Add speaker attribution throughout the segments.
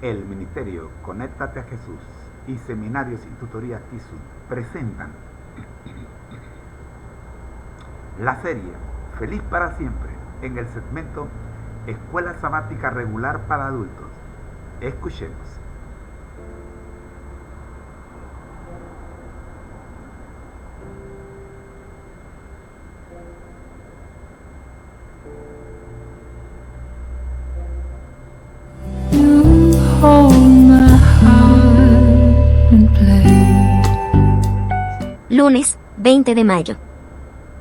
Speaker 1: El Ministerio Conéctate a Jesús y Seminarios y Tutorías TISU presentan la serie Feliz para Siempre en el segmento Escuela Sabática Regular para Adultos. Escuchemos.
Speaker 2: Lunes, 20 de mayo.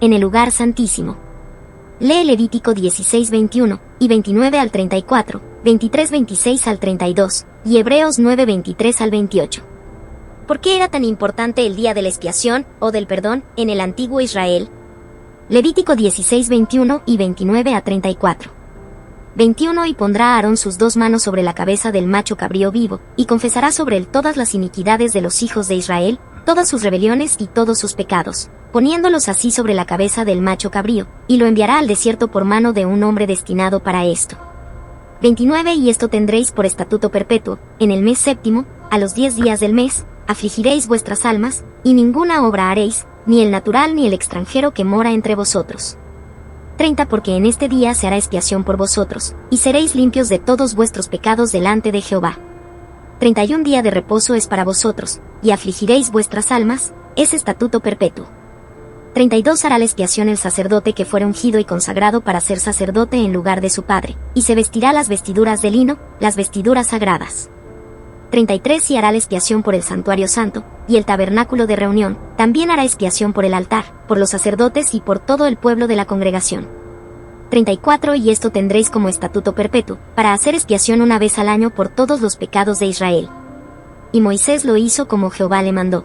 Speaker 2: En el lugar santísimo. Lee Levítico 16, 21 y 29 al 34, 23, 26 al 32 y Hebreos 9, 23 al 28. ¿Por qué era tan importante el día de la expiación o del perdón en el antiguo Israel? Levítico 16, 21 y 29 a 34. 21 Y pondrá a Aarón sus dos manos sobre la cabeza del macho cabrío vivo, y confesará sobre él todas las iniquidades de los hijos de Israel, todas sus rebeliones y todos sus pecados, poniéndolos así sobre la cabeza del macho cabrío, y lo enviará al desierto por mano de un hombre destinado para esto. 29 Y esto tendréis por estatuto perpetuo, en el mes séptimo, a los 10 días del mes, afligiréis vuestras almas, y ninguna obra haréis, ni el natural ni el extranjero que mora entre vosotros. 30 Porque en este día se hará expiación por vosotros, y seréis limpios de todos vuestros pecados delante de Jehová. 31 Día de reposo es para vosotros, y afligiréis vuestras almas, es estatuto perpetuo. 32 Hará la expiación el sacerdote que fuere ungido y consagrado para ser sacerdote en lugar de su padre, y se vestirá las vestiduras de lino, las vestiduras sagradas. 33 Y hará la expiación por el santuario santo, y el tabernáculo de reunión, también hará expiación por el altar, por los sacerdotes y por todo el pueblo de la congregación. 34 Y esto tendréis como estatuto perpetuo, para hacer expiación una vez al año por todos los pecados de Israel. Y Moisés lo hizo como Jehová le mandó.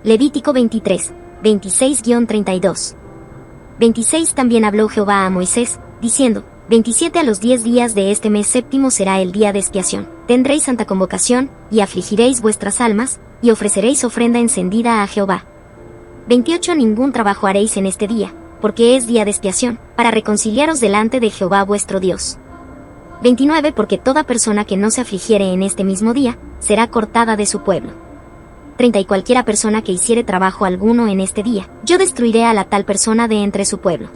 Speaker 2: Levítico 23, 26-32. 26 También habló Jehová a Moisés, diciendo, 27 A los 10 días de este mes séptimo será el día de expiación, tendréis santa convocación, y afligiréis vuestras almas, y ofreceréis ofrenda encendida a Jehová. 28 Ningún trabajo haréis en este día, porque es día de expiación, para reconciliaros delante de Jehová vuestro Dios. 29 Porque toda persona que no se afligiere en este mismo día, será cortada de su pueblo. 30 Y cualquiera persona que hiciere trabajo alguno en este día, yo destruiré a la tal persona de entre su pueblo.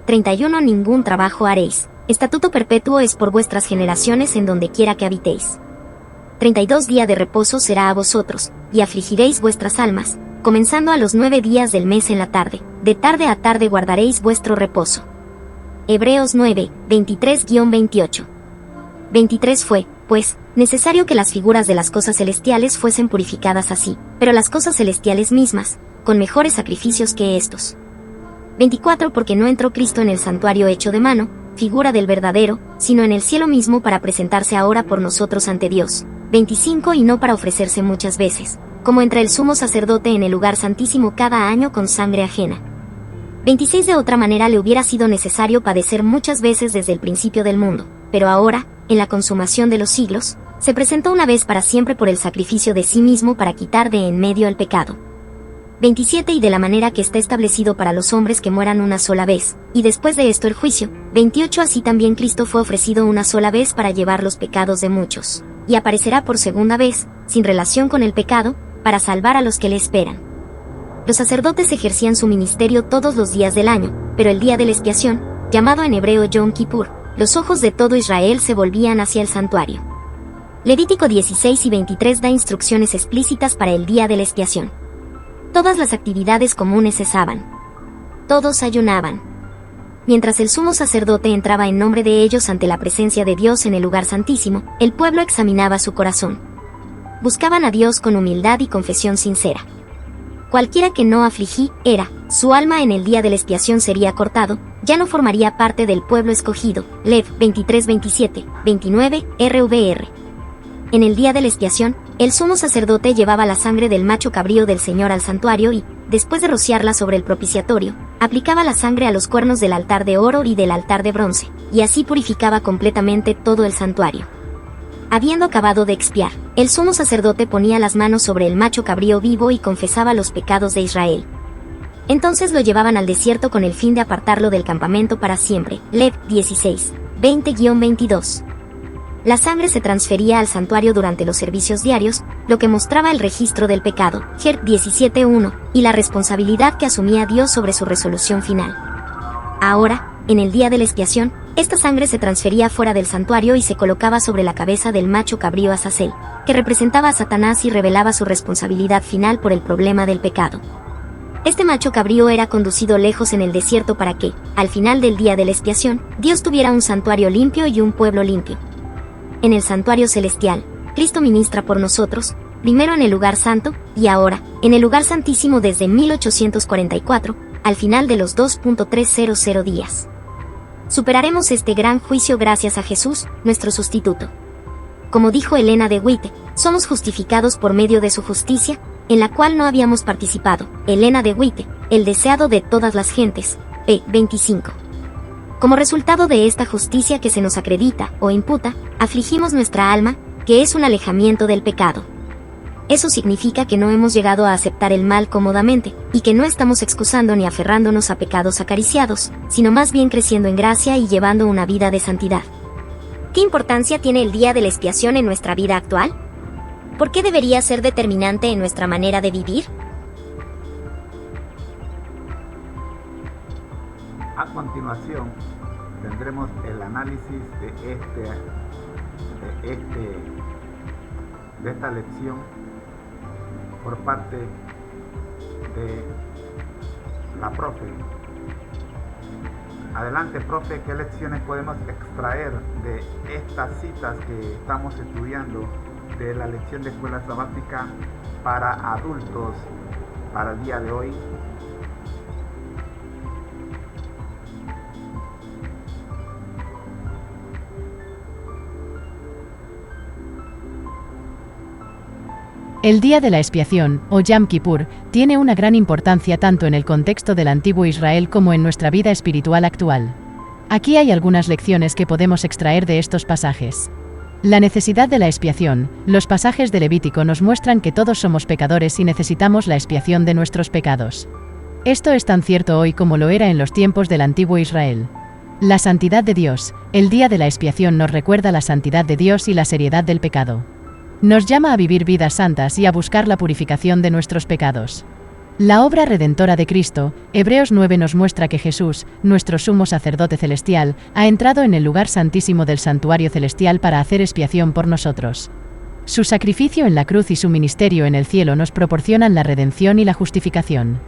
Speaker 2: 31 Ningún trabajo haréis, estatuto perpetuo es por vuestras generaciones en donde quiera que habitéis. 32 Día de reposo será a vosotros, y afligiréis vuestras almas, comenzando a los 9 días del mes en la tarde, de tarde a tarde guardaréis vuestro reposo. Hebreos 9, 23-28. 23 Fue, pues, necesario que las figuras de las cosas celestiales fuesen purificadas así, pero las cosas celestiales mismas, con mejores sacrificios que estos. 24 Porque no entró Cristo en el santuario hecho de mano, figura del verdadero, sino en el cielo mismo para presentarse ahora por nosotros ante Dios. 25 Y no para ofrecerse muchas veces, como entra el sumo sacerdote en el lugar santísimo cada año con sangre ajena. 26 De otra manera le hubiera sido necesario padecer muchas veces desde el principio del mundo, pero ahora, en la consumación de los siglos, se presentó una vez para siempre por el sacrificio de sí mismo para quitar de en medio el pecado. 27 Y de la manera que está establecido para los hombres que mueran una sola vez, y después de esto el juicio. 28 Así también Cristo fue ofrecido una sola vez para llevar los pecados de muchos, y aparecerá por segunda vez, sin relación con el pecado, para salvar a los que le esperan. Los sacerdotes ejercían su ministerio todos los días del año, pero el día de la expiación, llamado en hebreo Yom Kippur, los ojos de todo Israel se volvían hacia el santuario. Levítico 16 y 23 da instrucciones explícitas para el día de la expiación. Todas las actividades comunes cesaban. Todos ayunaban. Mientras el sumo sacerdote entraba en nombre de ellos ante la presencia de Dios en el lugar santísimo, el pueblo examinaba su corazón. Buscaban a Dios con humildad y confesión sincera. Cualquiera que no afligiera su alma en el día de la expiación sería cortado, ya no formaría parte del pueblo escogido. Lev 23-27, 29, RVR. En el día de la expiación, el sumo sacerdote llevaba la sangre del macho cabrío del Señor al santuario y, después de rociarla sobre el propiciatorio, aplicaba la sangre a los cuernos del altar de oro y del altar de bronce, y así purificaba completamente todo el santuario. Habiendo acabado de expiar, el sumo sacerdote ponía las manos sobre el macho cabrío vivo y confesaba los pecados de Israel. Entonces lo llevaban al desierto con el fin de apartarlo del campamento para siempre. Lev 16, 20-22. La sangre se transfería al santuario durante los servicios diarios, lo que mostraba el registro del pecado, Jer 17:1, y la responsabilidad que asumía Dios sobre su resolución final. Ahora, en el día de la expiación, esta sangre se transfería fuera del santuario y se colocaba sobre la cabeza del macho cabrío Azazel, que representaba a Satanás y revelaba su responsabilidad final por el problema del pecado. Este macho cabrío era conducido lejos en el desierto para que, al final del día de la expiación, Dios tuviera un santuario limpio y un pueblo limpio. En el santuario celestial, Cristo ministra por nosotros, primero en el lugar santo, y ahora, en el lugar santísimo desde 1844, al final de los 2.300 días. Superaremos este gran juicio gracias a Jesús, nuestro sustituto. Como dijo Elena de White, somos justificados por medio de su justicia, en la cual no habíamos participado. Elena de White, el deseado de todas las gentes, p. 25. Como resultado de esta justicia que se nos acredita o imputa, afligimos nuestra alma, que es un alejamiento del pecado. Eso significa que no hemos llegado a aceptar el mal cómodamente, y que no estamos excusando ni aferrándonos a pecados acariciados, sino más bien creciendo en gracia y llevando una vida de santidad. ¿Qué importancia tiene el día de la expiación en nuestra vida actual? ¿Por qué debería ser determinante en nuestra manera de vivir?
Speaker 1: A continuación, tendremos el análisis de esta lección por parte de la profe. Adelante, profe, ¿qué lecciones podemos extraer de estas citas que estamos estudiando de la lección de escuela sabática para adultos para el día de hoy?
Speaker 3: El día de la expiación, o Yom Kippur, tiene una gran importancia tanto en el contexto del antiguo Israel como en nuestra vida espiritual actual. Aquí hay algunas lecciones que podemos extraer de estos pasajes. La necesidad de la expiación. Los pasajes de Levítico nos muestran que todos somos pecadores y necesitamos la expiación de nuestros pecados. Esto es tan cierto hoy como lo era en los tiempos del antiguo Israel. La santidad de Dios. El día de la expiación nos recuerda la santidad de Dios y la seriedad del pecado. Nos llama a vivir vidas santas y a buscar la purificación de nuestros pecados. La obra redentora de Cristo, Hebreos 9 nos muestra que Jesús, nuestro sumo sacerdote celestial, ha entrado en el lugar santísimo del santuario celestial para hacer expiación por nosotros. Su sacrificio en la cruz y su ministerio en el cielo nos proporcionan la redención y la justificación.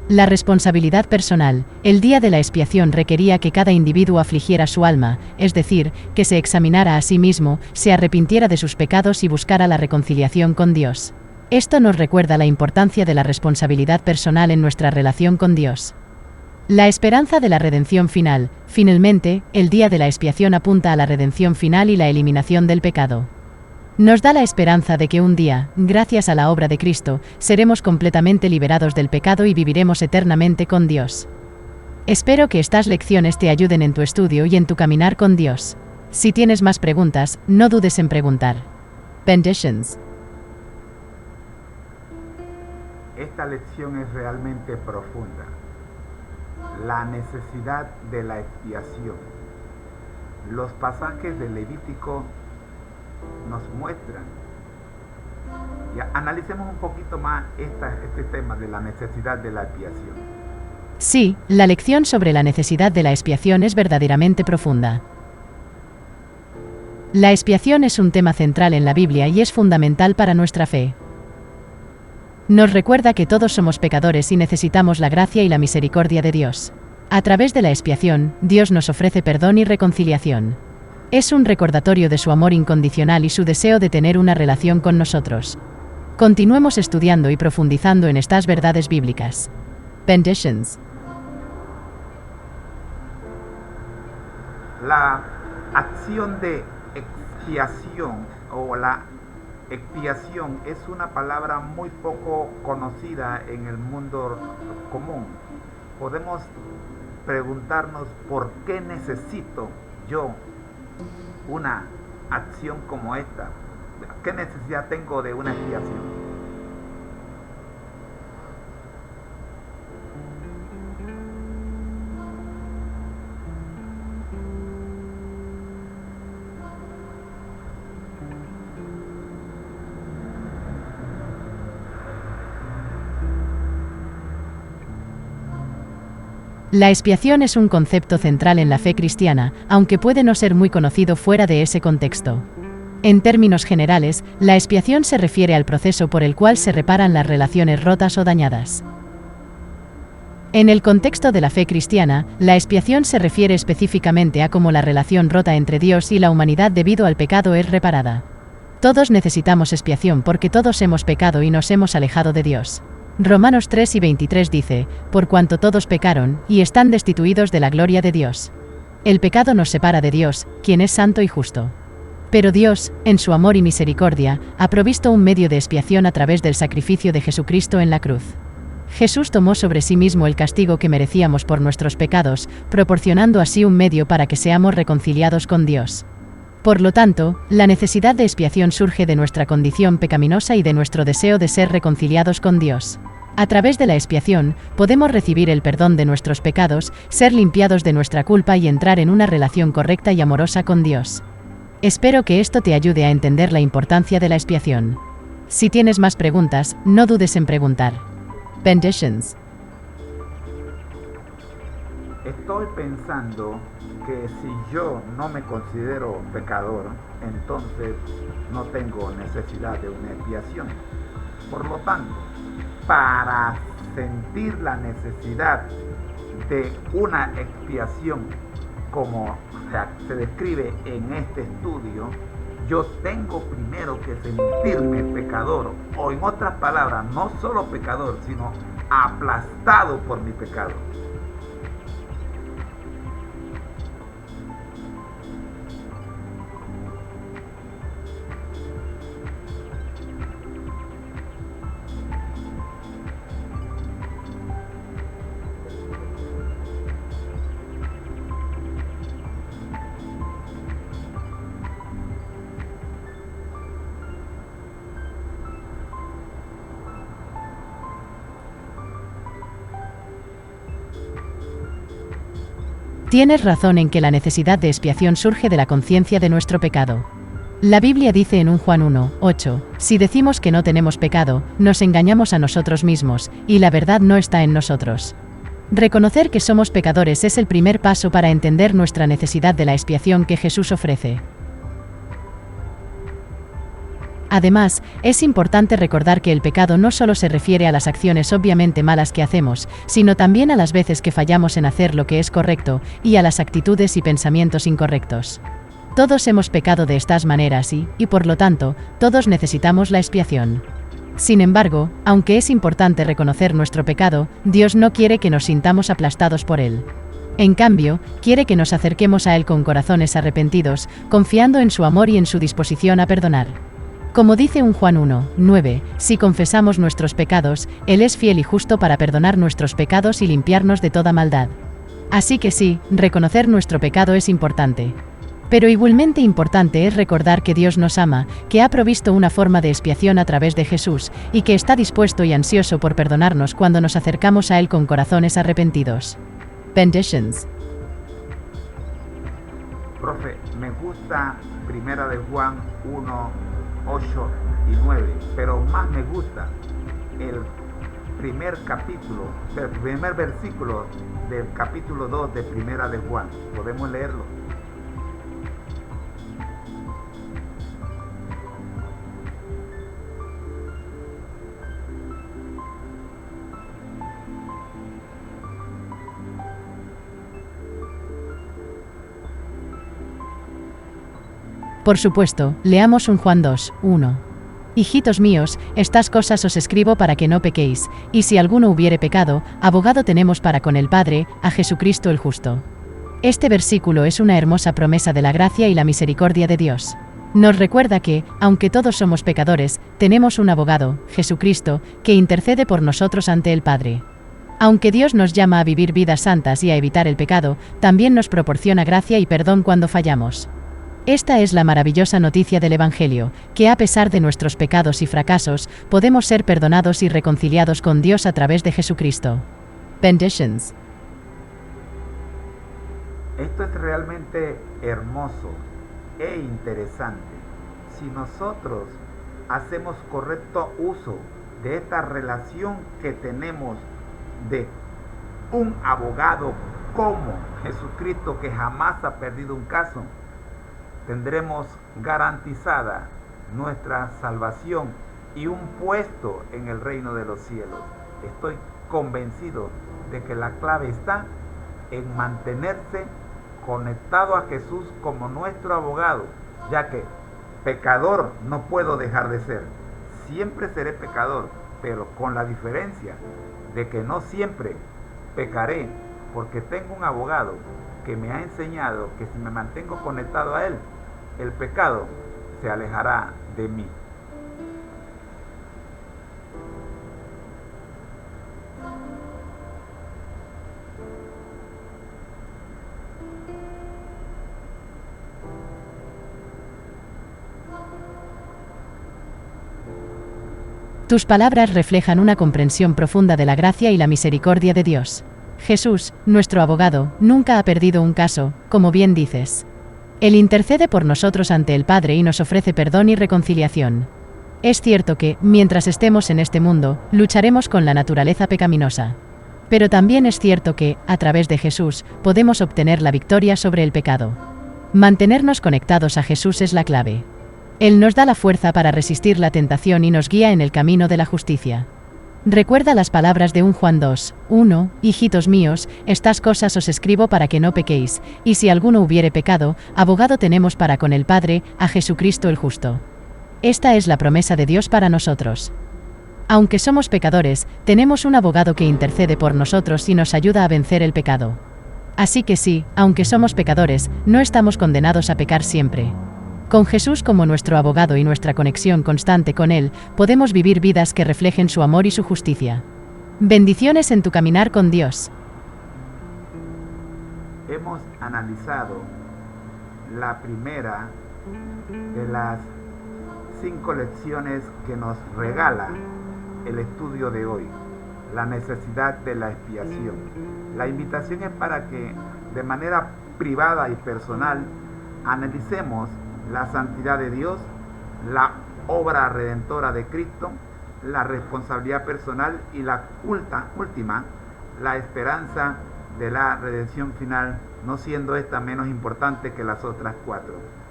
Speaker 3: La responsabilidad personal. El día de la expiación requería que cada individuo afligiera su alma, es decir, que se examinara a sí mismo, se arrepintiera de sus pecados y buscara la reconciliación con Dios. Esto nos recuerda la importancia de la responsabilidad personal en nuestra relación con Dios. La esperanza de la redención final. Finalmente, el día de la expiación apunta a la redención final y la eliminación del pecado. Nos da la esperanza de que un día, gracias a la obra de Cristo, seremos completamente liberados del pecado y viviremos eternamente con Dios. Espero que estas lecciones te ayuden en tu estudio y en tu caminar con Dios. Si tienes más preguntas, no dudes en preguntar. Benditions.
Speaker 1: Esta lección es realmente profunda. La necesidad de la expiación. Los pasajes del Levítico nos muestran. Ya analicemos un poquito más este tema de la necesidad de la expiación.
Speaker 3: Sí, la lección sobre la necesidad de la expiación es verdaderamente profunda. La expiación es un tema central en la Biblia y es fundamental para nuestra fe. Nos recuerda que todos somos pecadores y necesitamos la gracia y la misericordia de Dios. A través de la expiación, Dios nos ofrece perdón y reconciliación. Es un recordatorio de su amor incondicional y su deseo de tener una relación con nosotros. Continuemos estudiando y profundizando en estas verdades bíblicas. Benditions.
Speaker 1: La acción de expiación o la expiación es una palabra muy poco conocida en el mundo común. Podemos preguntarnos por qué necesito yo una acción como esta. ¿Qué necesidad tengo de una expiación?
Speaker 3: La expiación es un concepto central en la fe cristiana, aunque puede no ser muy conocido fuera de ese contexto. En términos generales, la expiación se refiere al proceso por el cual se reparan las relaciones rotas o dañadas. En el contexto de la fe cristiana, la expiación se refiere específicamente a cómo la relación rota entre Dios y la humanidad debido al pecado es reparada. Todos necesitamos expiación porque todos hemos pecado y nos hemos alejado de Dios. Romanos 3:23 dice, por cuanto todos pecaron, y están destituidos de la gloria de Dios. El pecado nos separa de Dios, quien es santo y justo. Pero Dios, en su amor y misericordia, ha provisto un medio de expiación a través del sacrificio de Jesucristo en la cruz. Jesús tomó sobre sí mismo el castigo que merecíamos por nuestros pecados, proporcionando así un medio para que seamos reconciliados con Dios. Por lo tanto, la necesidad de expiación surge de nuestra condición pecaminosa y de nuestro deseo de ser reconciliados con Dios. A través de la expiación, podemos recibir el perdón de nuestros pecados, ser limpiados de nuestra culpa y entrar en una relación correcta y amorosa con Dios. Espero que esto te ayude a entender la importancia de la expiación. Si tienes más preguntas, no dudes en preguntar. Benditions.
Speaker 1: Estoy pensando que si yo no me considero pecador, entonces no tengo necesidad de una expiación. Por lo tanto, para sentir la necesidad de una expiación como se describe en este estudio, yo tengo primero que sentirme pecador, o en otras palabras, no solo pecador, sino aplastado por mi pecado.
Speaker 3: Tienes razón en que la necesidad de expiación surge de la conciencia de nuestro pecado. La Biblia dice en 1 Juan 1:8, si decimos que no tenemos pecado, nos engañamos a nosotros mismos, y la verdad no está en nosotros. Reconocer que somos pecadores es el primer paso para entender nuestra necesidad de la expiación que Jesús ofrece. Además, es importante recordar que el pecado no solo se refiere a las acciones obviamente malas que hacemos, sino también a las veces que fallamos en hacer lo que es correcto, y a las actitudes y pensamientos incorrectos. Todos hemos pecado de estas maneras y por lo tanto, todos necesitamos la expiación. Sin embargo, aunque es importante reconocer nuestro pecado, Dios no quiere que nos sintamos aplastados por él. En cambio, quiere que nos acerquemos a él con corazones arrepentidos, confiando en su amor y en su disposición a perdonar. Como dice 1 Juan 1:9, si confesamos nuestros pecados, Él es fiel y justo para perdonar nuestros pecados y limpiarnos de toda maldad. Así que sí, reconocer nuestro pecado es importante. Pero igualmente importante es recordar que Dios nos ama, que ha provisto una forma de expiación a través de Jesús, y que está dispuesto y ansioso por perdonarnos cuando nos acercamos a Él con corazones arrepentidos. Benditions.
Speaker 1: Profe, me gusta 1 de Juan 1:8 y 9, pero más me gusta el primer versículo del capítulo 2 de 1 de Juan. ¿Podemos leerlo?
Speaker 3: Por supuesto, leamos 1 Juan 2:1. Hijitos míos, estas cosas os escribo para que no pequéis, y si alguno hubiere pecado, abogado tenemos para con el Padre, a Jesucristo el justo. Este versículo es una hermosa promesa de la gracia y la misericordia de Dios. Nos recuerda que, aunque todos somos pecadores, tenemos un abogado, Jesucristo, que intercede por nosotros ante el Padre. Aunque Dios nos llama a vivir vidas santas y a evitar el pecado, también nos proporciona gracia y perdón cuando fallamos. Esta es la maravillosa noticia del Evangelio, que a pesar de nuestros pecados y fracasos, podemos ser perdonados y reconciliados con Dios a través de Jesucristo. Benditions.
Speaker 1: Esto es realmente hermoso e interesante. Si nosotros hacemos correcto uso de esta relación que tenemos de un abogado como Jesucristo, que jamás ha perdido un caso, tendremos garantizada nuestra salvación y un puesto en el reino de los cielos. Estoy convencido de que la clave está en mantenerse conectado a Jesús como nuestro abogado, ya que pecador no puedo dejar de ser. Siempre seré pecador, pero con la diferencia de que no siempre pecaré, porque tengo un abogado que me ha enseñado que si me mantengo conectado a él, el pecado se alejará de mí.
Speaker 3: Tus palabras reflejan una comprensión profunda de la gracia y la misericordia de Dios. Jesús, nuestro abogado, nunca ha perdido un caso, como bien dices. Él intercede por nosotros ante el Padre y nos ofrece perdón y reconciliación. Es cierto que, mientras estemos en este mundo, lucharemos con la naturaleza pecaminosa. Pero también es cierto que, a través de Jesús, podemos obtener la victoria sobre el pecado. Mantenernos conectados a Jesús es la clave. Él nos da la fuerza para resistir la tentación y nos guía en el camino de la justicia. Recuerda las palabras de 1 Juan 2:1, hijitos míos, estas cosas os escribo para que no pequéis, y si alguno hubiere pecado, abogado tenemos para con el Padre, a Jesucristo el justo. Esta es la promesa de Dios para nosotros. Aunque somos pecadores, tenemos un abogado que intercede por nosotros y nos ayuda a vencer el pecado. Así que sí, aunque somos pecadores, no estamos condenados a pecar siempre. Con Jesús como nuestro abogado y nuestra conexión constante con Él, podemos vivir vidas que reflejen su amor y su justicia. Bendiciones en tu caminar con Dios.
Speaker 1: Hemos analizado la primera de las 5 lecciones que nos regala el estudio de hoy, la necesidad de la expiación. La invitación es para que de manera privada y personal analicemos la santidad de Dios, la obra redentora de Cristo, la responsabilidad personal y la última, la esperanza de la redención final, no siendo esta menos importante que las otras 4.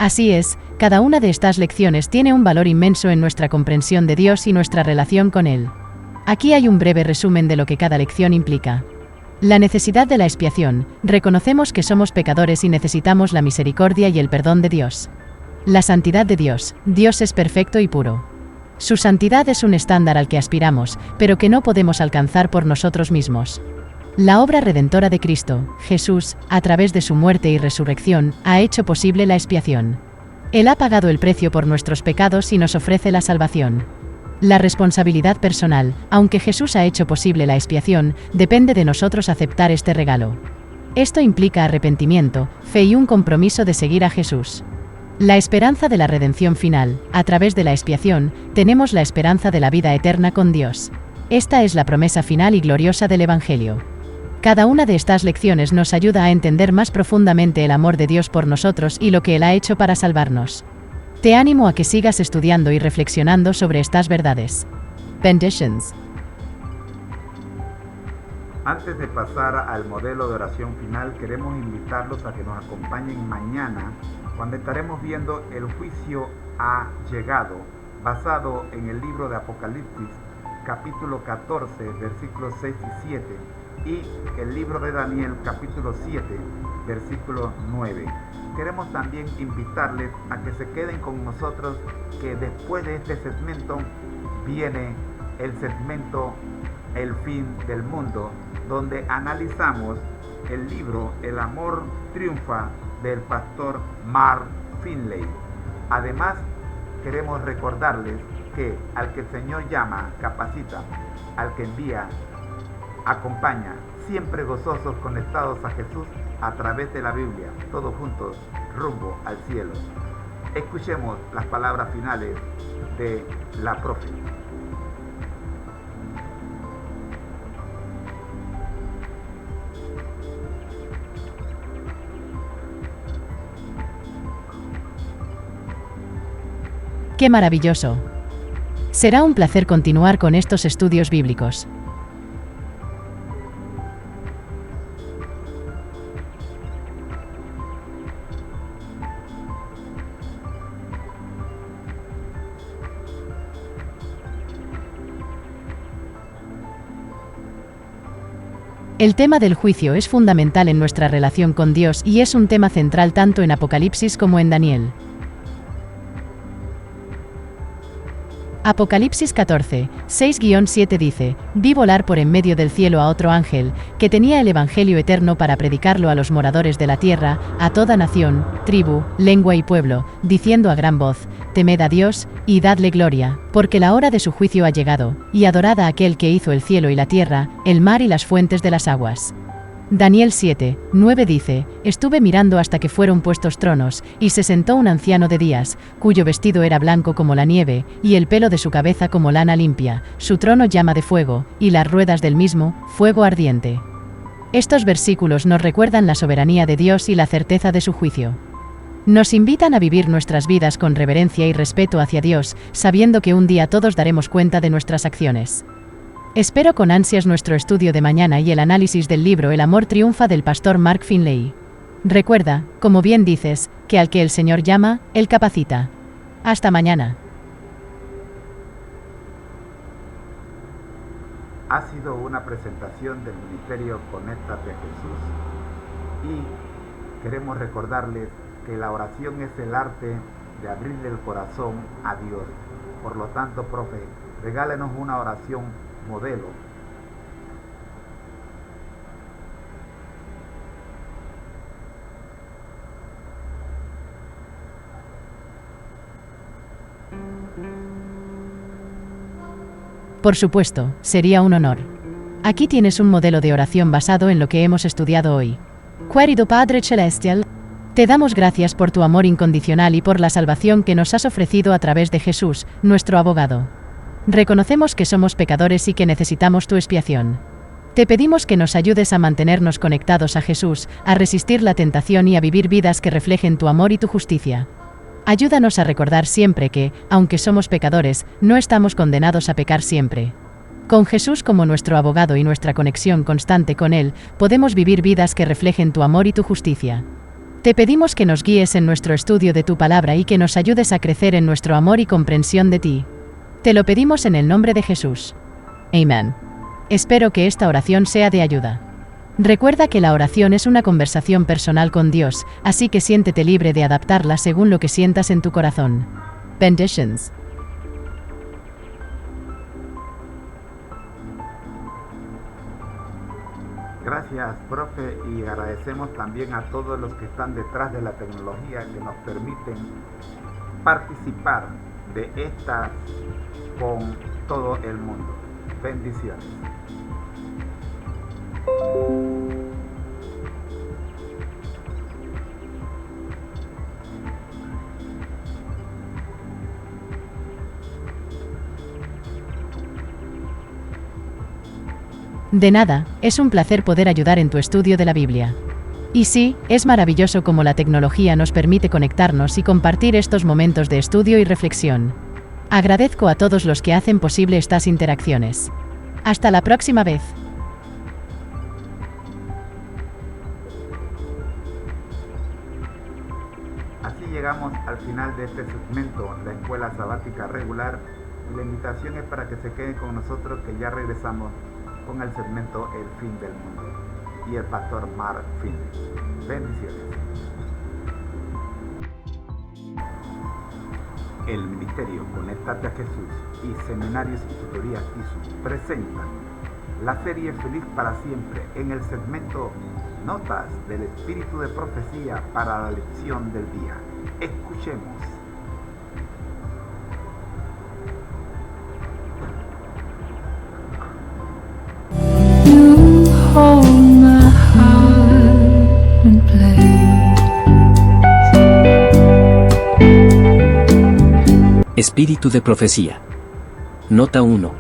Speaker 3: Así es, cada una de estas lecciones tiene un valor inmenso en nuestra comprensión de Dios y nuestra relación con Él. Aquí hay un breve resumen de lo que cada lección implica. La necesidad de la expiación. Reconocemos que somos pecadores y necesitamos la misericordia y el perdón de Dios. La santidad de Dios. Dios es perfecto y puro. Su santidad es un estándar al que aspiramos, pero que no podemos alcanzar por nosotros mismos. La obra redentora de Cristo, Jesús, a través de su muerte y resurrección, ha hecho posible la expiación. Él ha pagado el precio por nuestros pecados y nos ofrece la salvación. La responsabilidad personal, aunque Jesús ha hecho posible la expiación, depende de nosotros aceptar este regalo. Esto implica arrepentimiento, fe y un compromiso de seguir a Jesús. La esperanza de la redención final. A través de la expiación, tenemos la esperanza de la vida eterna con Dios. Esta es la promesa final y gloriosa del Evangelio. Cada una de estas lecciones nos ayuda a entender más profundamente el amor de Dios por nosotros y lo que Él ha hecho para salvarnos. Te animo a que sigas estudiando y reflexionando sobre estas verdades. Benditions.
Speaker 1: Antes de pasar al modelo de oración final, queremos invitarlos a que nos acompañen mañana, cuando estaremos viendo El juicio ha llegado, basado en el libro de Apocalipsis, capítulo 14, versículos 6 y 7, y el libro de Daniel, capítulo 7, versículo 9. Queremos también invitarles a que se queden con nosotros, que después de este segmento viene el segmento El fin del mundo, donde analizamos el libro El amor triunfa del pastor Mark Finley. Además, queremos recordarles que al que el Señor llama, capacita, al que envía, acompaña, siempre gozosos, conectados a Jesús a través de la Biblia, todos juntos, rumbo al cielo. Escuchemos las palabras finales de la profeta.
Speaker 3: ¡Qué maravilloso! Será un placer continuar con estos estudios bíblicos. El tema del juicio es fundamental en nuestra relación con Dios y es un tema central tanto en Apocalipsis como en Daniel. Apocalipsis 14, 6-7 dice: Vi volar por en medio del cielo a otro ángel, que tenía el Evangelio eterno para predicarlo a los moradores de la tierra, a toda nación, tribu, lengua y pueblo, diciendo a gran voz: Temed a Dios, y dadle gloria, porque la hora de su juicio ha llegado, y adorad a aquel que hizo el cielo y la tierra, el mar y las fuentes de las aguas. Daniel 7, 9 dice: Estuve mirando hasta que fueron puestos tronos, y se sentó un anciano de días, cuyo vestido era blanco como la nieve, y el pelo de su cabeza como lana limpia, su trono llama de fuego, y las ruedas del mismo, fuego ardiente. Estos versículos nos recuerdan la soberanía de Dios y la certeza de su juicio. Nos invitan a vivir nuestras vidas con reverencia y respeto hacia Dios, sabiendo que un día todos daremos cuenta de nuestras acciones. Espero con ansias nuestro estudio de mañana y el análisis del libro El amor triunfa del pastor Mark Finley. Recuerda, como bien dices, que al que el Señor llama, Él capacita. Hasta mañana.
Speaker 1: Ha sido una presentación del Ministerio Conéctate a Jesús. Y queremos recordarles que la oración es el arte de abrirle el corazón a Dios. Por lo tanto, profe, regálenos una oración modelo.
Speaker 3: Por supuesto, sería un honor. Aquí tienes un modelo de oración basado en lo que hemos estudiado hoy. Querido Padre Celestial, te damos gracias por tu amor incondicional y por la salvación que nos has ofrecido a través de Jesús, nuestro abogado. Reconocemos que somos pecadores y que necesitamos tu expiación. Te pedimos que nos ayudes a mantenernos conectados a Jesús, a resistir la tentación y a vivir vidas que reflejen tu amor y tu justicia. Ayúdanos a recordar siempre que, aunque somos pecadores, no estamos condenados a pecar siempre. Con Jesús como nuestro abogado y nuestra conexión constante con Él, podemos vivir vidas que reflejen tu amor y tu justicia. Te pedimos que nos guíes en nuestro estudio de tu palabra y que nos ayudes a crecer en nuestro amor y comprensión de ti. Te lo pedimos en el nombre de Jesús. Amén. Espero que esta oración sea de ayuda. Recuerda que la oración es una conversación personal con Dios, así que siéntete libre de adaptarla según lo que sientas en tu corazón. Benditions.
Speaker 1: Gracias, profe, y agradecemos también a todos los que están detrás de la tecnología que nos permiten participar de estas con todo el mundo. Bendiciones.
Speaker 3: De nada, es un placer poder ayudar en tu estudio de la Biblia. Y sí, es maravilloso cómo la tecnología nos permite conectarnos y compartir estos momentos de estudio y reflexión. Agradezco a todos los que hacen posible estas interacciones. Hasta la próxima vez.
Speaker 1: Así llegamos al final de este segmento, la Escuela Sabática Regular, y la invitación es para que se queden con nosotros, que ya regresamos con el segmento El Fin del Mundo y el pastor Mark Finley. Bendiciones. El Ministerio Conéctate a Jesús y Seminarios y Tutorías ISU presentan la serie Feliz para Siempre en el segmento Notas del Espíritu de Profecía para la lección del día. Escuchemos.
Speaker 4: Espíritu de Profecía. Nota 1.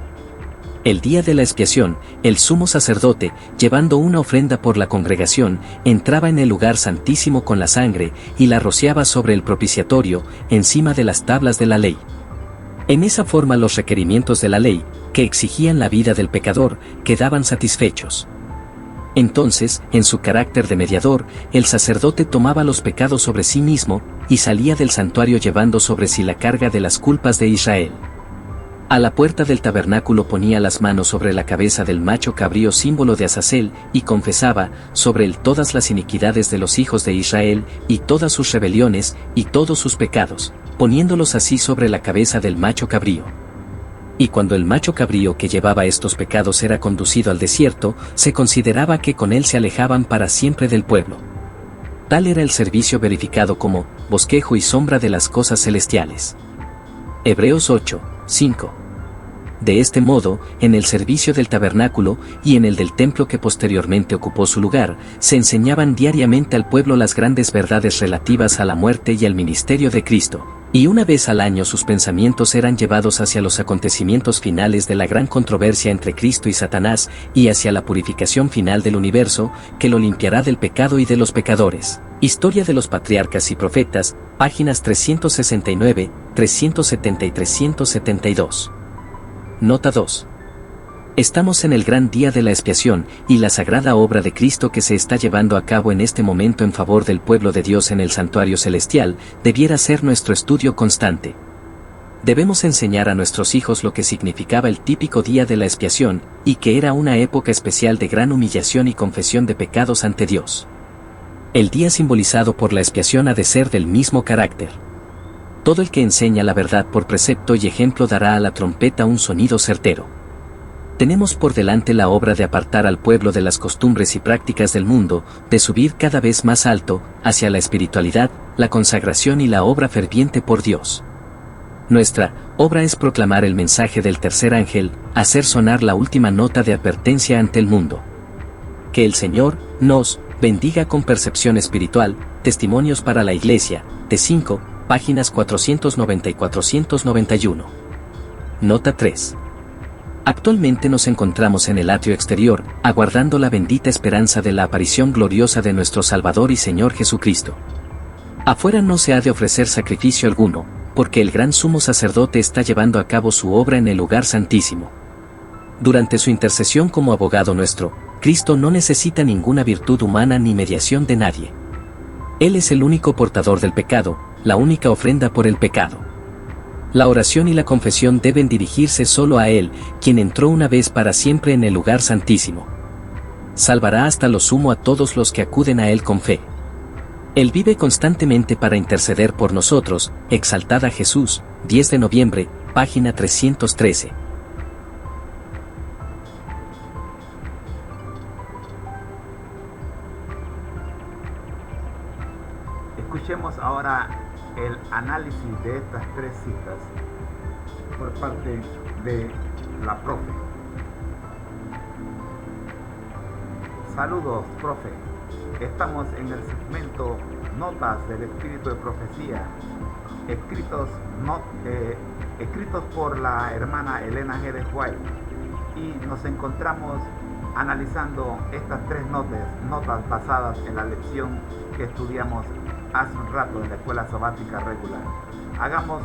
Speaker 4: El día de la expiación, el sumo sacerdote, llevando una ofrenda por la congregación, entraba en el lugar santísimo con la sangre y la rociaba sobre el propiciatorio, encima de las tablas de la ley. En esa forma los requerimientos de la ley, que exigían la vida del pecador, quedaban satisfechos. Entonces, en su carácter de mediador, el sacerdote tomaba los pecados sobre sí mismo, y salía del santuario llevando sobre sí la carga de las culpas de Israel. A la puerta del tabernáculo ponía las manos sobre la cabeza del macho cabrío símbolo de Azazel, y confesaba sobre él todas las iniquidades de los hijos de Israel, y todas sus rebeliones, y todos sus pecados, poniéndolos así sobre la cabeza del macho cabrío. Y cuando el macho cabrío que llevaba estos pecados era conducido al desierto, se consideraba que con él se alejaban para siempre del pueblo. Tal era el servicio verificado como bosquejo y sombra de las cosas celestiales. Hebreos 8, 5. De este modo, en el servicio del tabernáculo y en el del templo que posteriormente ocupó su lugar, se enseñaban diariamente al pueblo las grandes verdades relativas a la muerte y al ministerio de Cristo, y una vez al año sus pensamientos eran llevados hacia los acontecimientos finales de la gran controversia entre Cristo y Satanás, y hacia la purificación final del universo, que lo limpiará del pecado y de los pecadores. Historia de los Patriarcas y Profetas, páginas 369, 370 y 372. Nota 2. Estamos en el gran día de la expiación, y la sagrada obra de Cristo que se está llevando a cabo en este momento en favor del pueblo de Dios en el santuario celestial, debiera ser nuestro estudio constante. Debemos enseñar a nuestros hijos lo que significaba el típico día de la expiación, y que era una época especial de gran humillación y confesión de pecados ante Dios. El día simbolizado por la expiación ha de ser del mismo carácter. Todo el que enseña la verdad por precepto y ejemplo dará a la trompeta un sonido certero. Tenemos por delante la obra de apartar al pueblo de las costumbres y prácticas del mundo, de subir cada vez más alto, hacia la espiritualidad, la consagración y la obra ferviente por Dios. Nuestra obra es proclamar el mensaje del tercer ángel, hacer sonar la última nota de advertencia ante el mundo. Que el Señor nos bendiga con percepción espiritual, Testimonios para la Iglesia, T5, páginas 490 y 491. Nota 3. Actualmente nos encontramos en el atrio exterior, aguardando la bendita esperanza de la aparición gloriosa de nuestro Salvador y Señor Jesucristo. Afuera no se ha de ofrecer sacrificio alguno, porque el gran sumo sacerdote está llevando a cabo su obra en el lugar santísimo. Durante su intercesión como abogado nuestro, Cristo no necesita ninguna virtud humana ni mediación de nadie. Él es el único portador del pecado, la única ofrenda por el pecado. La oración y la confesión deben dirigirse solo a Él, quien entró una vez para siempre en el lugar santísimo. Salvará hasta lo sumo a todos los que acuden a Él con fe. Él vive constantemente para interceder por nosotros. Exaltad a Jesús, 10 de noviembre, página 313.
Speaker 1: Escuchemos ahora el análisis de estas tres citas por parte de la profe. Saludos, profe. Estamos en el segmento Notas del Espíritu de Profecía, escritos por la hermana Elena G. de White, y nos encontramos analizando estas tres notas basadas en la lección que estudiamos hace un rato en la escuela sabática regular. Hagamos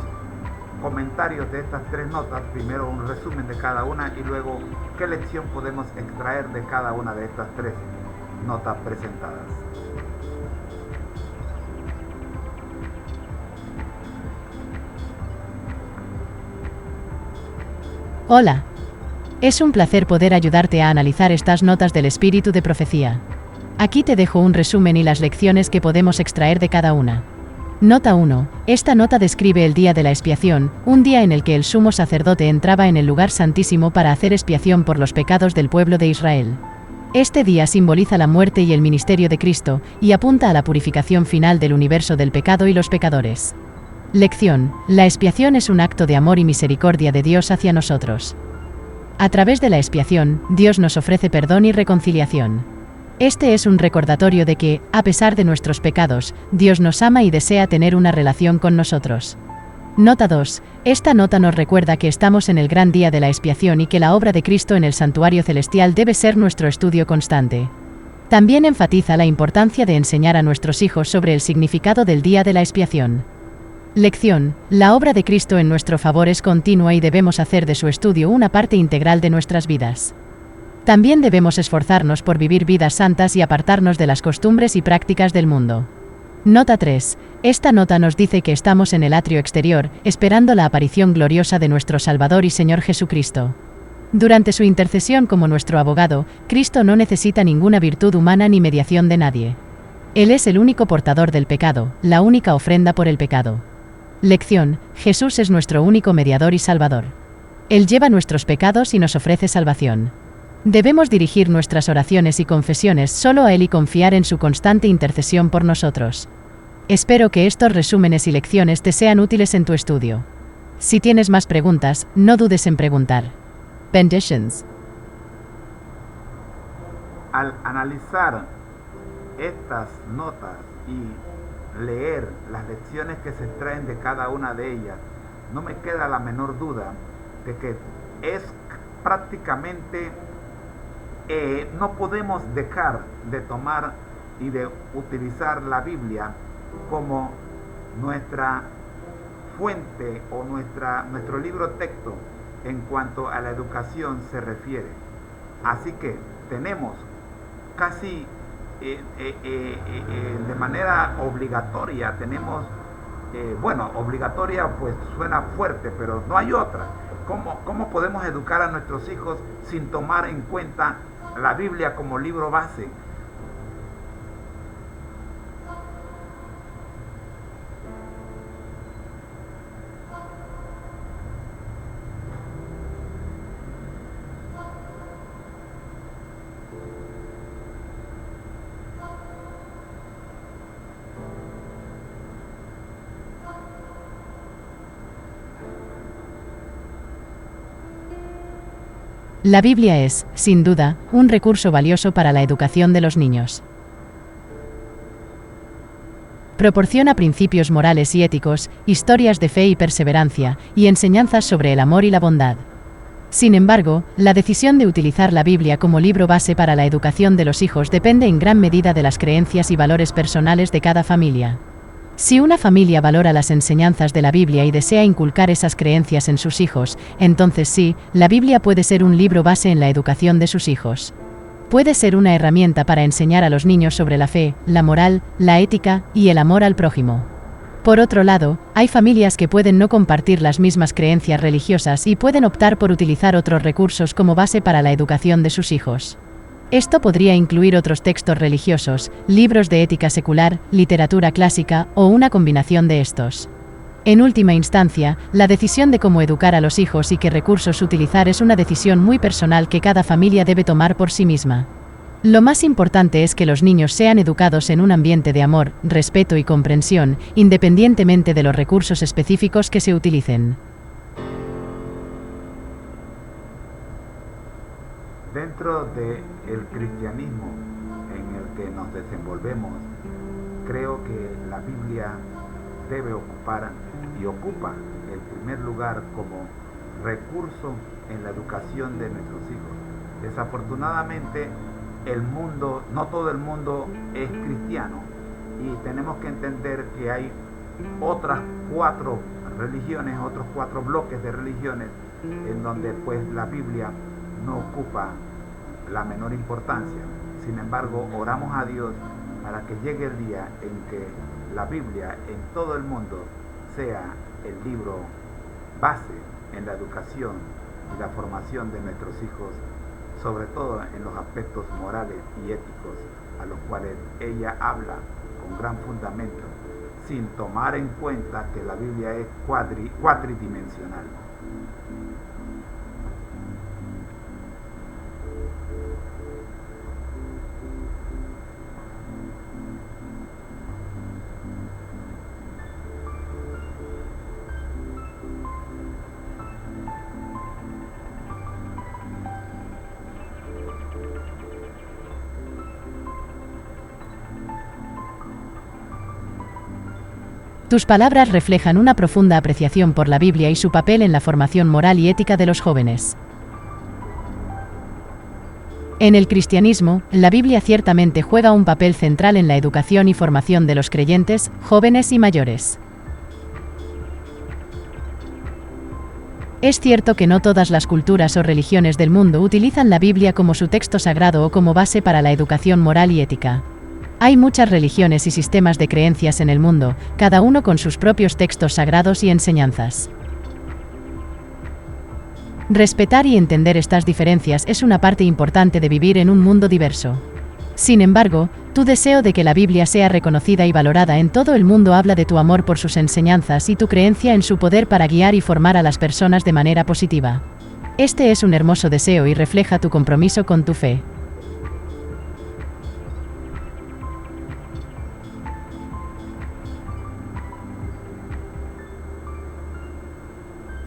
Speaker 1: comentarios de estas tres notas, primero un resumen de cada una y luego qué lección podemos extraer de cada una de estas tres notas presentadas.
Speaker 3: Hola. Es un placer poder ayudarte a analizar estas notas del espíritu de profecía. Aquí te dejo un resumen y las lecciones que podemos extraer de cada una. Nota 1. Esta nota describe el día de la expiación, un día en el que el sumo sacerdote entraba en el lugar santísimo para hacer expiación por los pecados del pueblo de Israel. Este día simboliza la muerte y el ministerio de Cristo, y apunta a la purificación final del universo del pecado y los pecadores. Lección. La expiación es un acto de amor y misericordia de Dios hacia nosotros. A través de la expiación, Dios nos ofrece perdón y reconciliación. Este es un recordatorio de que, a pesar de nuestros pecados, Dios nos ama y desea tener una relación con nosotros. Nota 2. Esta nota nos recuerda que estamos en el gran día de la expiación y que la obra de Cristo en el santuario celestial debe ser nuestro estudio constante. También enfatiza la importancia de enseñar a nuestros hijos sobre el significado del día de la expiación. Lección: la obra de Cristo en nuestro favor es continua y debemos hacer de su estudio una parte integral de nuestras vidas. También debemos esforzarnos por vivir vidas santas y apartarnos de las costumbres y prácticas del mundo. Nota 3. Esta nota nos dice que estamos en el atrio exterior, esperando la aparición gloriosa de nuestro Salvador y Señor Jesucristo. Durante su intercesión como nuestro abogado, Cristo no necesita ninguna virtud humana ni mediación de nadie. Él es el único portador del pecado, la única ofrenda por el pecado. Lección: Jesús es nuestro único mediador y salvador. Él lleva nuestros pecados y nos ofrece salvación. Debemos dirigir nuestras oraciones y confesiones solo a Él y confiar en su constante intercesión por nosotros. Espero que estos resúmenes y lecciones te sean útiles en tu estudio. Si tienes más preguntas, no dudes en preguntar. Benditions.
Speaker 1: Al analizar estas notas y leer las lecciones que se extraen de cada una de ellas, no me queda la menor duda de que es prácticamente no podemos dejar de tomar y de utilizar la Biblia como nuestra fuente o nuestro libro texto en cuanto a la educación se refiere. Así que tenemos casi de manera obligatoria, tenemos, obligatoria pues suena fuerte, pero no hay otra. ¿Cómo podemos educar a nuestros hijos sin tomar en cuenta la Biblia como libro base?
Speaker 3: La Biblia es, sin duda, un recurso valioso para la educación de los niños. Proporciona principios morales y éticos, historias de fe y perseverancia, y enseñanzas sobre el amor y la bondad. Sin embargo, la decisión de utilizar la Biblia como libro base para la educación de los hijos depende en gran medida de las creencias y valores personales de cada familia. Si una familia valora las enseñanzas de la Biblia y desea inculcar esas creencias en sus hijos, entonces sí, la Biblia puede ser un libro base en la educación de sus hijos. Puede ser una herramienta para enseñar a los niños sobre la fe, la moral, la ética y el amor al prójimo. Por otro lado, hay familias que pueden no compartir las mismas creencias religiosas y pueden optar por utilizar otros recursos como base para la educación de sus hijos. Esto podría incluir otros textos religiosos, libros de ética secular, literatura clásica o una combinación de estos. En última instancia, la decisión de cómo educar a los hijos y qué recursos utilizar es una decisión muy personal que cada familia debe tomar por sí misma. Lo más importante es que los niños sean educados en un ambiente de amor, respeto y comprensión, independientemente de los recursos específicos que se utilicen.
Speaker 1: Dentro del cristianismo en el que nos desenvolvemos, creo que la Biblia debe ocupar y ocupa el primer lugar como recurso en la educación de nuestros hijos. Desafortunadamente, no todo el mundo es cristiano y tenemos que entender que hay otras 4 religiones, otros 4 bloques de religiones en donde pues la Biblia no ocupa la menor importancia. Sin embargo, oramos a Dios para que llegue el día en que la Biblia en todo el mundo sea el libro base en la educación y la formación de nuestros hijos, sobre todo en los aspectos morales y éticos a los cuales ella habla con gran fundamento, sin tomar en cuenta que la Biblia es cuatridimensional.
Speaker 3: Tus palabras reflejan una profunda apreciación por la Biblia y su papel en la formación moral y ética de los jóvenes. En el cristianismo, la Biblia ciertamente juega un papel central en la educación y formación de los creyentes, jóvenes y mayores. Es cierto que no todas las culturas o religiones del mundo utilizan la Biblia como su texto sagrado o como base para la educación moral y ética. Hay muchas religiones y sistemas de creencias en el mundo, cada uno con sus propios textos sagrados y enseñanzas. Respetar y entender estas diferencias es una parte importante de vivir en un mundo diverso. Sin embargo, tu deseo de que la Biblia sea reconocida y valorada en todo el mundo habla de tu amor por sus enseñanzas y tu creencia en su poder para guiar y formar a las personas de manera positiva. Este es un hermoso deseo y refleja tu compromiso con tu fe.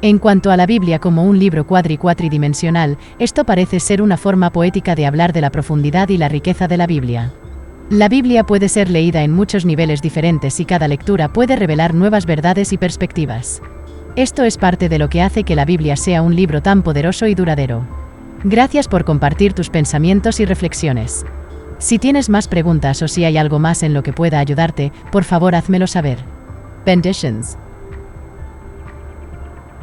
Speaker 3: En cuanto a la Biblia como un libro cuatridimensional, esto parece ser una forma poética de hablar de la profundidad y la riqueza de la Biblia. La Biblia puede ser leída en muchos niveles diferentes y cada lectura puede revelar nuevas verdades y perspectivas. Esto es parte de lo que hace que la Biblia sea un libro tan poderoso y duradero. Gracias por compartir tus pensamientos y reflexiones. Si tienes más preguntas o si hay algo más en lo que pueda ayudarte, por favor házmelo saber. Benditions.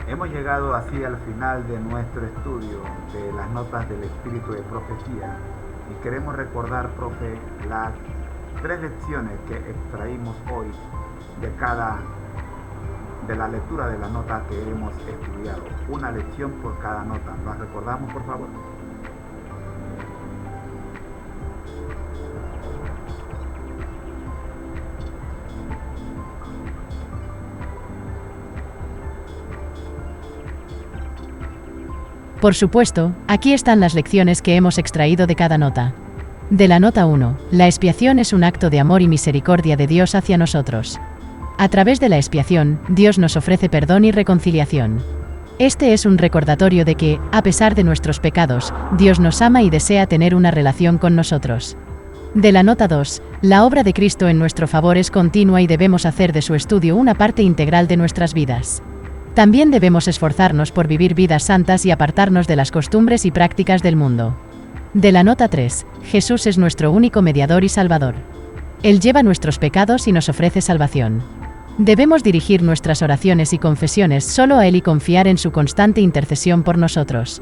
Speaker 1: Hemos llegado así al final de nuestro estudio de las notas del espíritu de profecía y queremos recordar, profe, las 3 lecciones que extraímos hoy de la lectura de la nota que hemos estudiado. Una lección por cada nota. ¿Las recordamos, por favor?
Speaker 3: Por supuesto, aquí están las lecciones que hemos extraído de cada nota. De la nota 1, la expiación es un acto de amor y misericordia de Dios hacia nosotros. A través de la expiación, Dios nos ofrece perdón y reconciliación. Este es un recordatorio de que, a pesar de nuestros pecados, Dios nos ama y desea tener una relación con nosotros. De la nota 2, la obra de Cristo en nuestro favor es continua y debemos hacer de su estudio una parte integral de nuestras vidas. También debemos esforzarnos por vivir vidas santas y apartarnos de las costumbres y prácticas del mundo. De la nota 3, Jesús es nuestro único mediador y salvador. Él lleva nuestros pecados y nos ofrece salvación. Debemos dirigir nuestras oraciones y confesiones solo a Él y confiar en su constante intercesión por nosotros.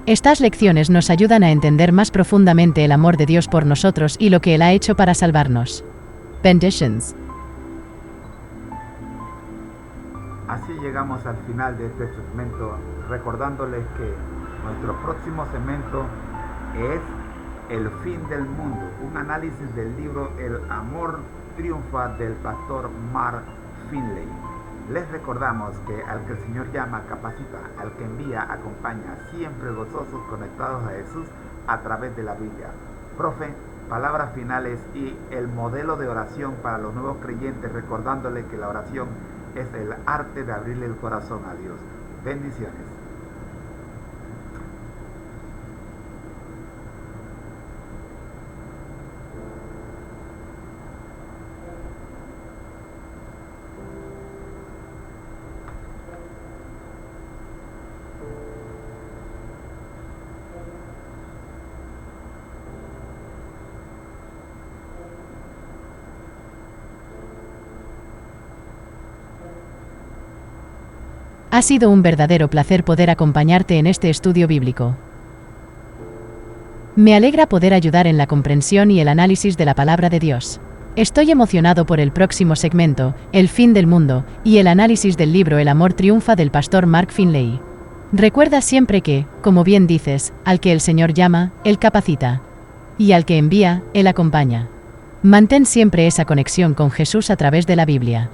Speaker 3: Estas lecciones nos ayudan a entender más profundamente el amor de Dios por nosotros y lo que Él ha hecho para salvarnos. Benditions.
Speaker 1: Así llegamos al final de este segmento, recordándoles que nuestro próximo segmento es El fin del mundo, un análisis del libro El amor triunfa del pastor Mark Finley. Les recordamos que al que el Señor llama, capacita, al que envía, acompaña, siempre gozosos conectados a Jesús a través de la Biblia. Profe, palabras finales y el modelo de oración para los nuevos creyentes, recordándoles que la oración es el arte de abrirle el corazón a Dios. Bendiciones.
Speaker 3: Ha sido un verdadero placer poder acompañarte en este estudio bíblico. Me alegra poder ayudar en la comprensión y el análisis de la palabra de Dios. Estoy emocionado por el próximo segmento, El fin del mundo, y el análisis del libro El amor triunfa del pastor Mark Finley. Recuerda siempre que, como bien dices, al que el Señor llama, Él capacita. Y al que envía, Él acompaña. Mantén siempre esa conexión con Jesús a través de la Biblia.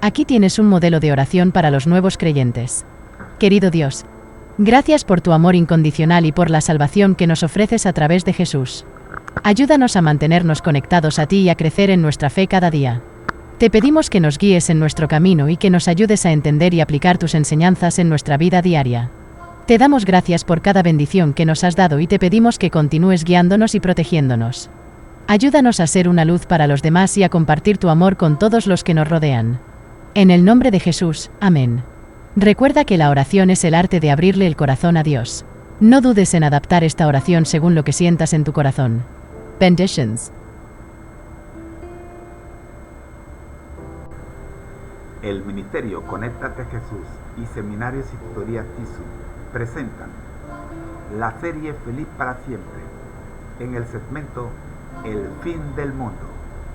Speaker 3: Aquí tienes un modelo de oración para los nuevos creyentes. Querido Dios, gracias por tu amor incondicional y por la salvación que nos ofreces a través de Jesús. Ayúdanos a mantenernos conectados a ti y a crecer en nuestra fe cada día. Te pedimos que nos guíes en nuestro camino y que nos ayudes a entender y aplicar tus enseñanzas en nuestra vida diaria. Te damos gracias por cada bendición que nos has dado y te pedimos que continúes guiándonos y protegiéndonos. Ayúdanos a ser una luz para los demás y a compartir tu amor con todos los que nos rodean. En el nombre de Jesús, amén. Recuerda que la oración es el arte de abrirle el corazón a Dios. No dudes en adaptar esta oración según lo que sientas en tu corazón. Benditions.
Speaker 1: El Ministerio Conéctate a Jesús y Seminarios y Tutorías TISU presentan la serie Feliz para Siempre en el segmento El Fin del Mundo,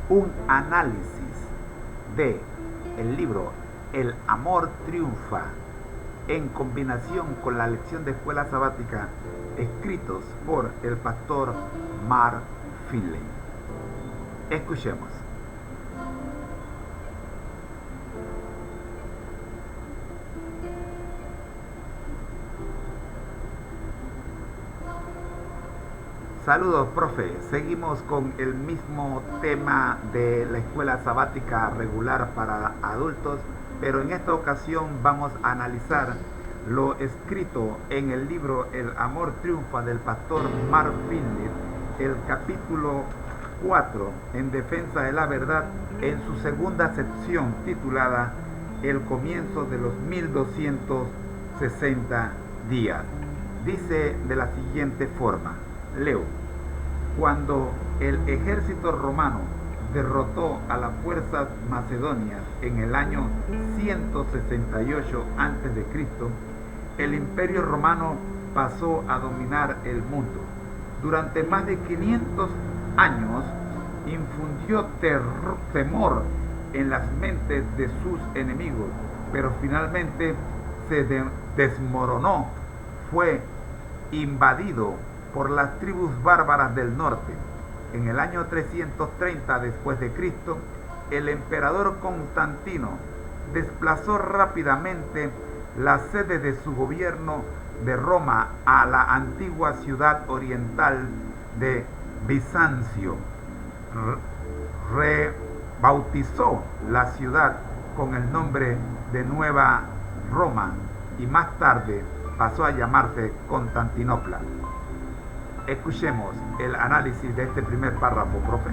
Speaker 1: un análisis de el libro El Amor Triunfa en combinación con la lección de escuela sabática escritos por el pastor Mark Finley. Escuchemos. Saludos, profe. Seguimos con el mismo tema de la escuela sabática regular para adultos, pero en esta ocasión vamos a analizar lo escrito en el libro El Amor Triunfa del pastor Mark Finley, el capítulo 4, en defensa de la verdad, en su segunda sección titulada El comienzo de los 1260 días. Dice de la siguiente forma, leo: cuando el ejército romano derrotó a las fuerzas macedonias en el año 168 a.C., el imperio romano pasó a dominar el mundo. Durante más de 500 años infundió temor en las mentes de sus enemigos, pero finalmente se desmoronó. Fue invadido por las tribus bárbaras del norte. En el año 330 después de Cristo, el emperador Constantino desplazó rápidamente la sede de su gobierno de Roma a la antigua ciudad oriental de Bizancio. Rebautizó la ciudad con el nombre de Nueva Roma y más tarde pasó a llamarse Constantinopla. Escuchemos el análisis de este primer párrafo, profe.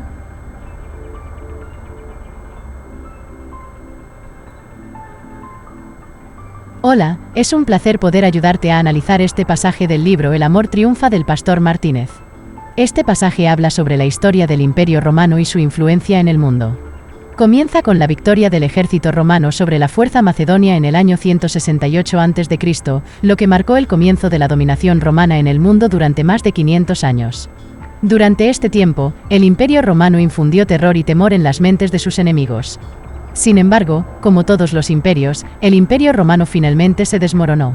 Speaker 3: Hola, es un placer poder ayudarte a analizar este pasaje del libro El Amor Triunfa del pastor Martínez. Este pasaje habla sobre la historia del Imperio Romano y su influencia en el mundo. Comienza con la victoria del ejército romano sobre la fuerza macedonia en el año 168 a.C., lo que marcó el comienzo de la dominación romana en el mundo durante más de 500 años. Durante este tiempo, el Imperio Romano infundió terror y temor en las mentes de sus enemigos. Sin embargo, como todos los imperios, el Imperio Romano finalmente se desmoronó.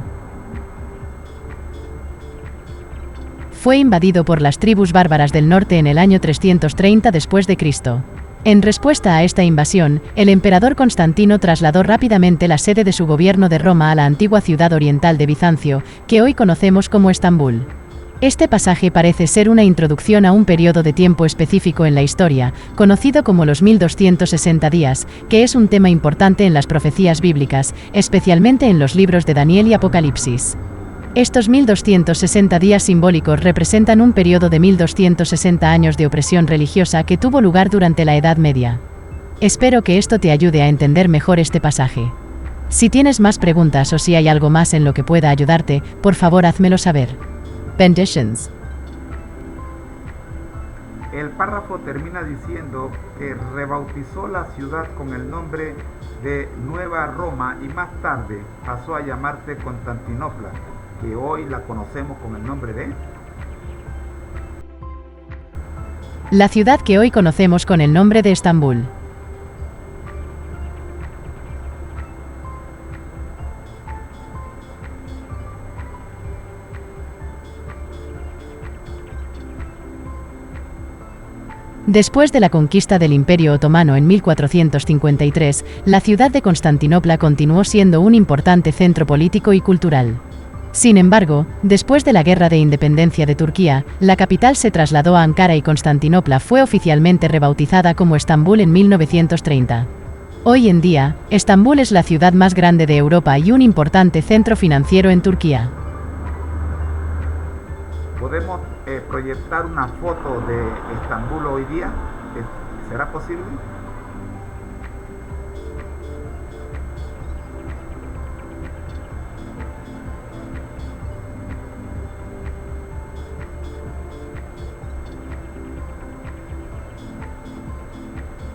Speaker 3: Fue invadido por las tribus bárbaras del norte en el año 330 después de Cristo. En respuesta a esta invasión, el emperador Constantino trasladó rápidamente la sede de su gobierno de Roma a la antigua ciudad oriental de Bizancio, que hoy conocemos como Estambul. Este pasaje parece ser una introducción a un periodo de tiempo específico en la historia, conocido como los 1260 días, que es un tema importante en las profecías bíblicas, especialmente en los libros de Daniel y Apocalipsis. Estos 1260 días simbólicos representan un periodo de 1260 años de opresión religiosa que tuvo lugar durante la Edad Media. Espero que esto te ayude a entender mejor este pasaje. Si tienes más preguntas o si hay algo más en lo que pueda ayudarte, por favor házmelo saber. Benditions.
Speaker 1: El párrafo termina diciendo que rebautizó la ciudad con el nombre de Nueva Roma y más tarde pasó a llamarse Constantinopla, que hoy la conocemos con el nombre de...
Speaker 3: La ciudad que hoy conocemos con el nombre de Estambul. Después de la conquista del Imperio Otomano en 1453, la ciudad de Constantinopla continuó siendo un importante centro político y cultural. Sin embargo, después de la Guerra de Independencia de Turquía, la capital se trasladó a Ankara y Constantinopla fue oficialmente rebautizada como Estambul en 1930. Hoy en día, Estambul es la ciudad más grande de Europa y un importante centro financiero en Turquía.
Speaker 1: ¿Podemos proyectar una foto de Estambul hoy día? ¿Será posible?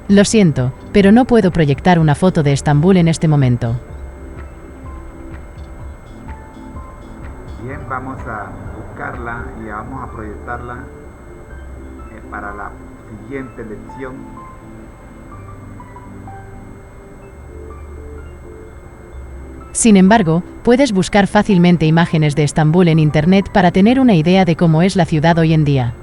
Speaker 3: Lo siento, pero no puedo proyectar una foto de Estambul en este momento.
Speaker 1: Bien, vamos a buscarla y vamos a proyectarla para la siguiente lección.
Speaker 3: Sin embargo, puedes buscar fácilmente imágenes de Estambul en Internet para tener una idea de cómo es la ciudad hoy en día.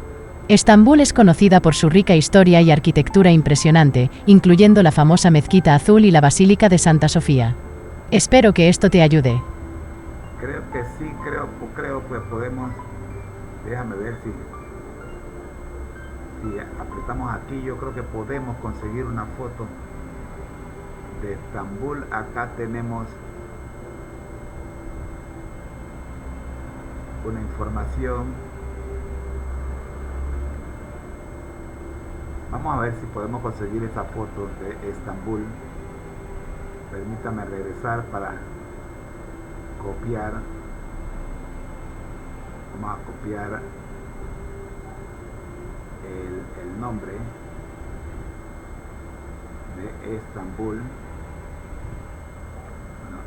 Speaker 3: Estambul es conocida por su rica historia y arquitectura impresionante, incluyendo la famosa Mezquita Azul y la Basílica de Santa Sofía. Espero que esto te ayude.
Speaker 1: Creo que sí, creo que podemos. Déjame ver si apretamos aquí, yo creo que podemos conseguir una foto de Estambul. Acá tenemos una información. Vamos a ver si podemos conseguir esa foto de Estambul. Permítame regresar para copiar. Vamos a copiar el nombre de Estambul. Bueno,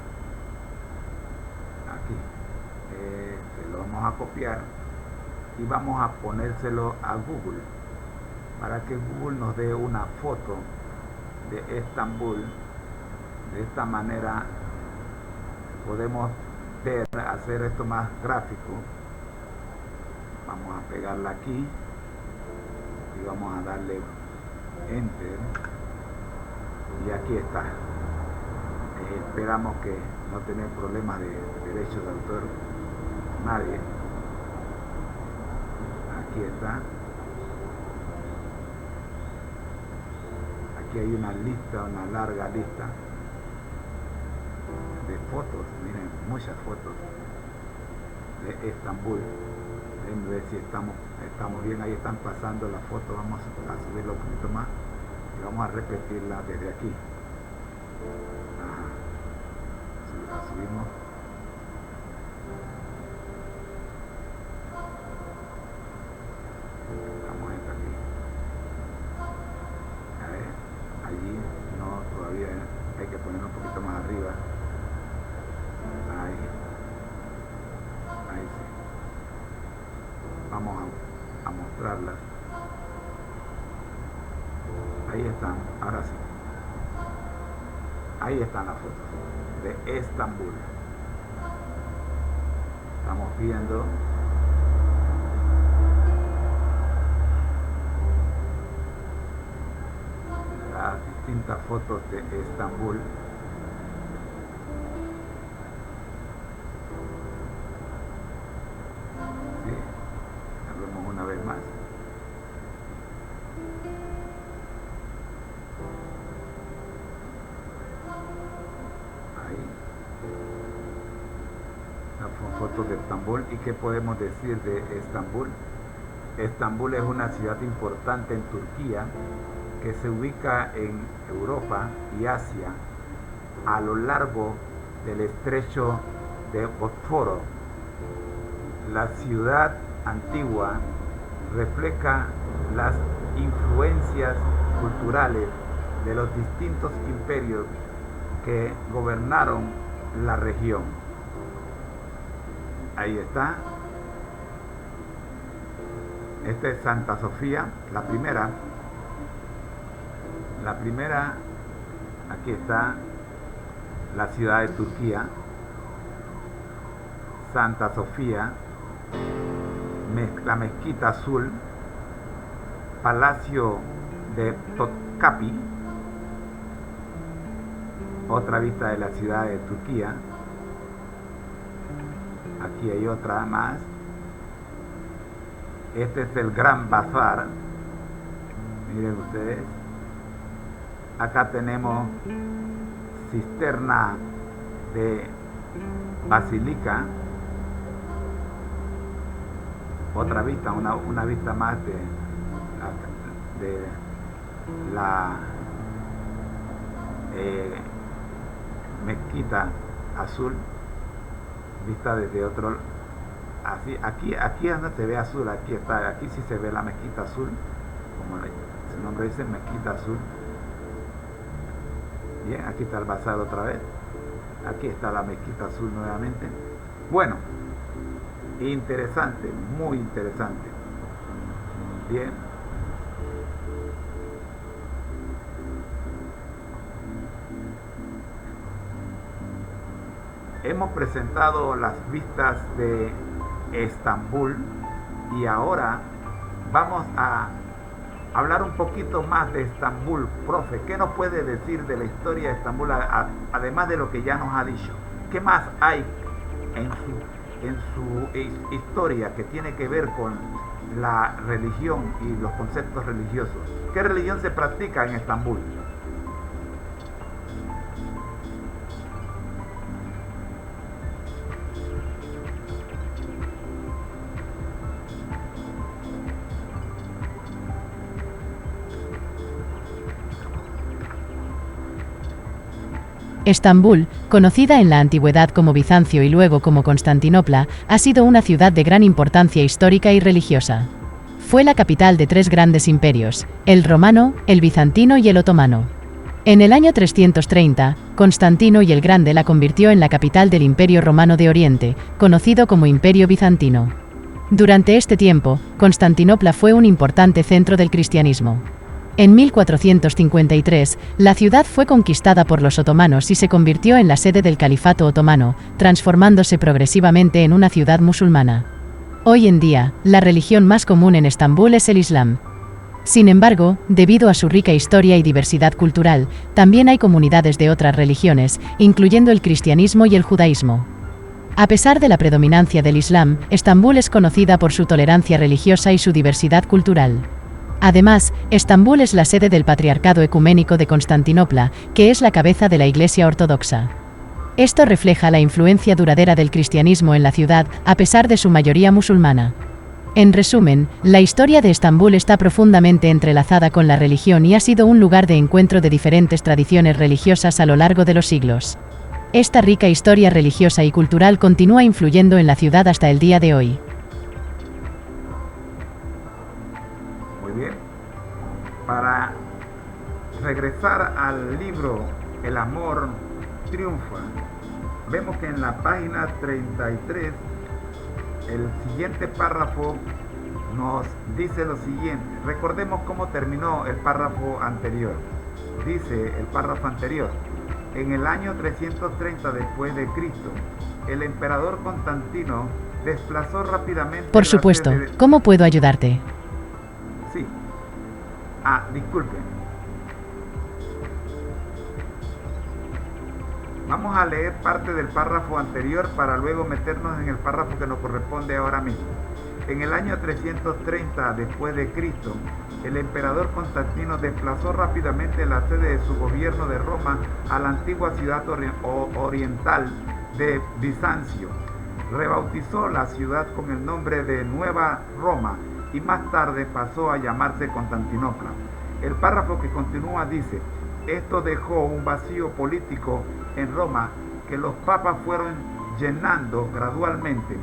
Speaker 1: aquí lo vamos a copiar y vamos a ponérselo a Google para que Google nos dé una foto de Estambul. De esta manera podemos hacer esto más gráfico. Vamos a pegarla aquí y vamos a darle enter y aquí está. Esperamos que no tener problemas de derechos de autor nadie. Aquí está. Aquí hay una lista, una larga lista de fotos. Miren, muchas fotos de Estambul. Déjenme ver si estamos bien. Ahí están pasando las fotos. Vamos a subirlo un poquito más y vamos a repetirla desde aquí. La subimos. Vamos a entrar aquí. A ver, allí no, todavía hay que ponerlo un poquito más arriba. Ahí sí. Vamos a mostrarlas. Ahí están, ahora sí. Ahí están las fotos de Estambul. Estamos viendo las distintas fotos de Estambul. Sí, la vemos una vez más. Fotos de Estambul. ¿Y qué podemos decir de Estambul? Estambul es una ciudad importante en Turquía que se ubica en Europa y Asia a lo largo del estrecho de Bósforo. La ciudad antigua refleja las influencias culturales de los distintos imperios que gobernaron la región. Ahí está. Esta es Santa Sofía, la primera. Aquí está la ciudad de Turquía. Santa Sofía, la Mezquita Azul, Palacio de Topkapi, otra vista de la ciudad de Turquía. Aquí hay otra más. Este es el Gran Bazar. Miren ustedes. Acá tenemos cisterna de basílica. Otra vista, una vista más de la Mezquita Azul. Vista desde otro, así, aquí es donde se ve azul. Aquí está, aquí sí se ve la Mezquita Azul, como su nombre dice, Mezquita Azul. Bien, aquí está el bazar otra vez. Aquí está la mezquita azul nuevamente. Bueno, interesante, muy interesante. Bien. Hemos presentado las vistas de Estambul y ahora vamos a hablar un poquito más de Estambul. Profe, ¿qué nos puede decir de la historia de Estambul, además de lo que ya nos ha dicho? ¿Qué más hay en su historia que tiene que ver con la religión y los conceptos religiosos? ¿Qué religión se practica en Estambul?
Speaker 3: Estambul, conocida en la antigüedad como Bizancio y luego como Constantinopla, ha sido una ciudad de gran importancia histórica y religiosa. Fue la capital de 3 grandes imperios, el romano, el bizantino y el otomano. En el año 330, Constantino el Grande la convirtió en la capital del Imperio Romano de Oriente, conocido como Imperio Bizantino. Durante este tiempo, Constantinopla fue un importante centro del cristianismo. En 1453, la ciudad fue conquistada por los otomanos y se convirtió en la sede del Califato otomano, transformándose progresivamente en una ciudad musulmana. Hoy en día, la religión más común en Estambul es el Islam. Sin embargo, debido a su rica historia y diversidad cultural, también hay comunidades de otras religiones, incluyendo el cristianismo y el judaísmo. A pesar de la predominancia del Islam, Estambul es conocida por su tolerancia religiosa y su diversidad cultural. Además, Estambul es la sede del Patriarcado Ecuménico de Constantinopla, que es la cabeza de la Iglesia Ortodoxa. Esto refleja la influencia duradera del cristianismo en la ciudad, a pesar de su mayoría musulmana. En resumen, la historia de Estambul está profundamente entrelazada con la religión y ha sido un lugar de encuentro de diferentes tradiciones religiosas a lo largo de los siglos. Esta rica historia religiosa y cultural continúa influyendo en la ciudad hasta el día de hoy.
Speaker 1: Para regresar al libro El amor triunfa, vemos que en la página 33 el siguiente párrafo nos dice lo siguiente. Recordemos cómo terminó el párrafo anterior. Dice el párrafo anterior: en el año 330 después de Cristo, el emperador Constantino desplazó rápidamente...
Speaker 3: Por supuesto, ¿cómo puedo ayudarte?
Speaker 1: Sí. Disculpen. Vamos a leer parte del párrafo anterior para luego meternos en el párrafo que nos corresponde ahora mismo. En el año 330 después de Cristo, el emperador Constantino desplazó rápidamente la sede de su gobierno de Roma a la antigua ciudad oriental de Bizancio. Rebautizó la ciudad con el nombre de Nueva Roma y más tarde pasó a llamarse Constantinopla. El párrafo que continúa dice: esto dejó un vacío político en Roma que los papas fueron llenando gradualmente,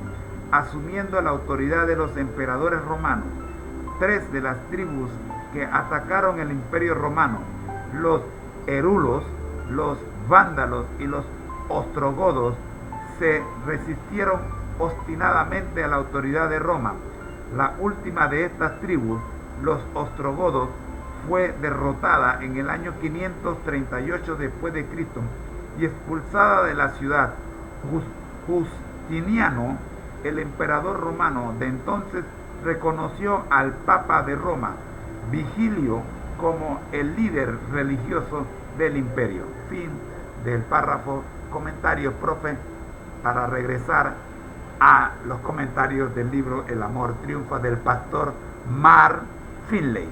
Speaker 1: asumiendo la autoridad de los emperadores romanos. 3 de las tribus que atacaron el imperio romano, los erulos, los vándalos y los ostrogodos, se resistieron obstinadamente a la autoridad de Roma. La última de estas tribus, los ostrogodos, fue derrotada en el año 538 después de Cristo y expulsada de la ciudad. Justiniano, el emperador romano de entonces, reconoció al Papa de Roma, Vigilio, como el líder religioso del imperio. Fin del párrafo. Comentarios, profe, para regresar a los comentarios del libro El amor triunfa del pastor Mark Finley.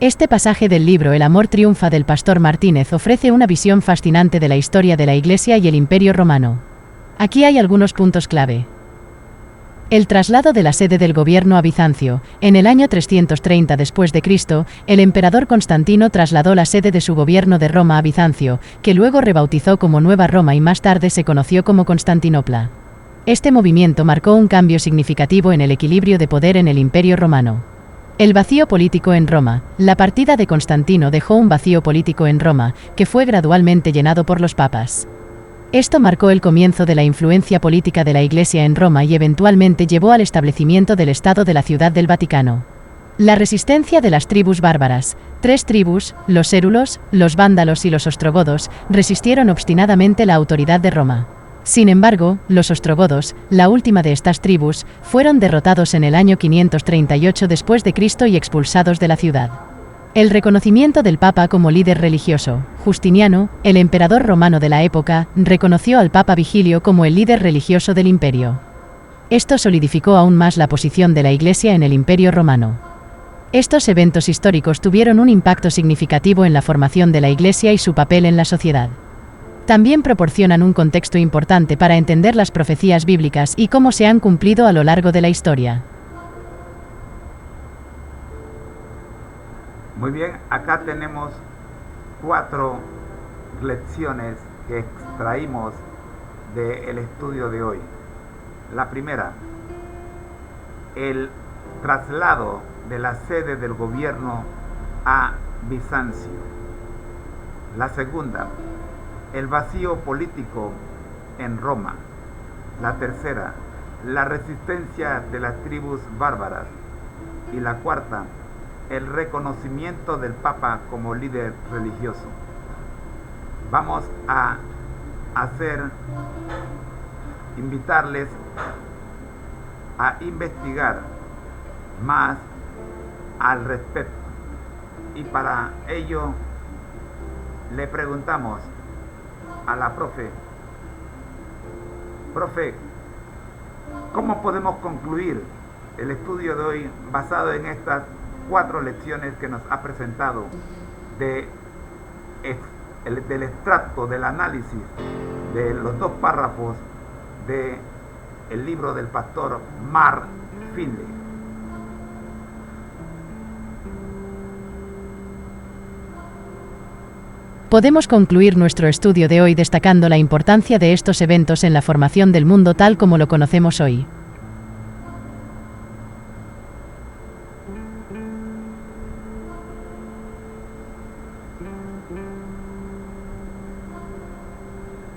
Speaker 3: Este pasaje del libro El amor triunfa del pastor Martínez ofrece una visión fascinante de la historia de la Iglesia y el Imperio Romano. Aquí hay algunos puntos clave. El traslado de la sede del gobierno a Bizancio. En el año 330 después de Cristo, el emperador Constantino trasladó la sede de su gobierno de Roma a Bizancio, que luego rebautizó como Nueva Roma y más tarde se conoció como Constantinopla. Este movimiento marcó un cambio significativo en el equilibrio de poder en el Imperio Romano. El vacío político en Roma. La partida de Constantino dejó un vacío político en Roma, que fue gradualmente llenado por los papas. Esto marcó el comienzo de la influencia política de la Iglesia en Roma y eventualmente llevó al establecimiento del Estado de la Ciudad del Vaticano. La resistencia de las tribus bárbaras. 3 tribus, los érulos, los vándalos y los ostrogodos, resistieron obstinadamente la autoridad de Roma. Sin embargo, los ostrogodos, la última de estas tribus, fueron derrotados en el año 538 después de Cristo y expulsados de la ciudad. El reconocimiento del Papa como líder religioso. Justiniano, el emperador romano de la época, reconoció al Papa Vigilio como el líder religioso del imperio. Esto solidificó aún más la posición de la Iglesia en el Imperio Romano. Estos eventos históricos tuvieron un impacto significativo en la formación de la Iglesia y su papel en la sociedad. También proporcionan un contexto importante para entender las profecías bíblicas y cómo se han cumplido a lo largo de la historia.
Speaker 1: Muy bien, acá tenemos 4 lecciones que extraímos del estudio de hoy. La primera, el traslado de la sede del gobierno a Bizancio. La segunda, el vacío político en Roma. La tercera, la resistencia de las tribus bárbaras. Y la cuarta, el reconocimiento del Papa como líder religioso. Vamos a invitarles a investigar más al respecto. Y para ello le preguntamos a la profe, ¿cómo podemos concluir el estudio de hoy basado en estas 4 lecciones que nos ha presentado del extracto del análisis de los 2 párrafos del libro del pastor Mark Finley?
Speaker 3: Podemos concluir nuestro estudio de hoy destacando la importancia de estos eventos en la formación del mundo tal como lo conocemos hoy.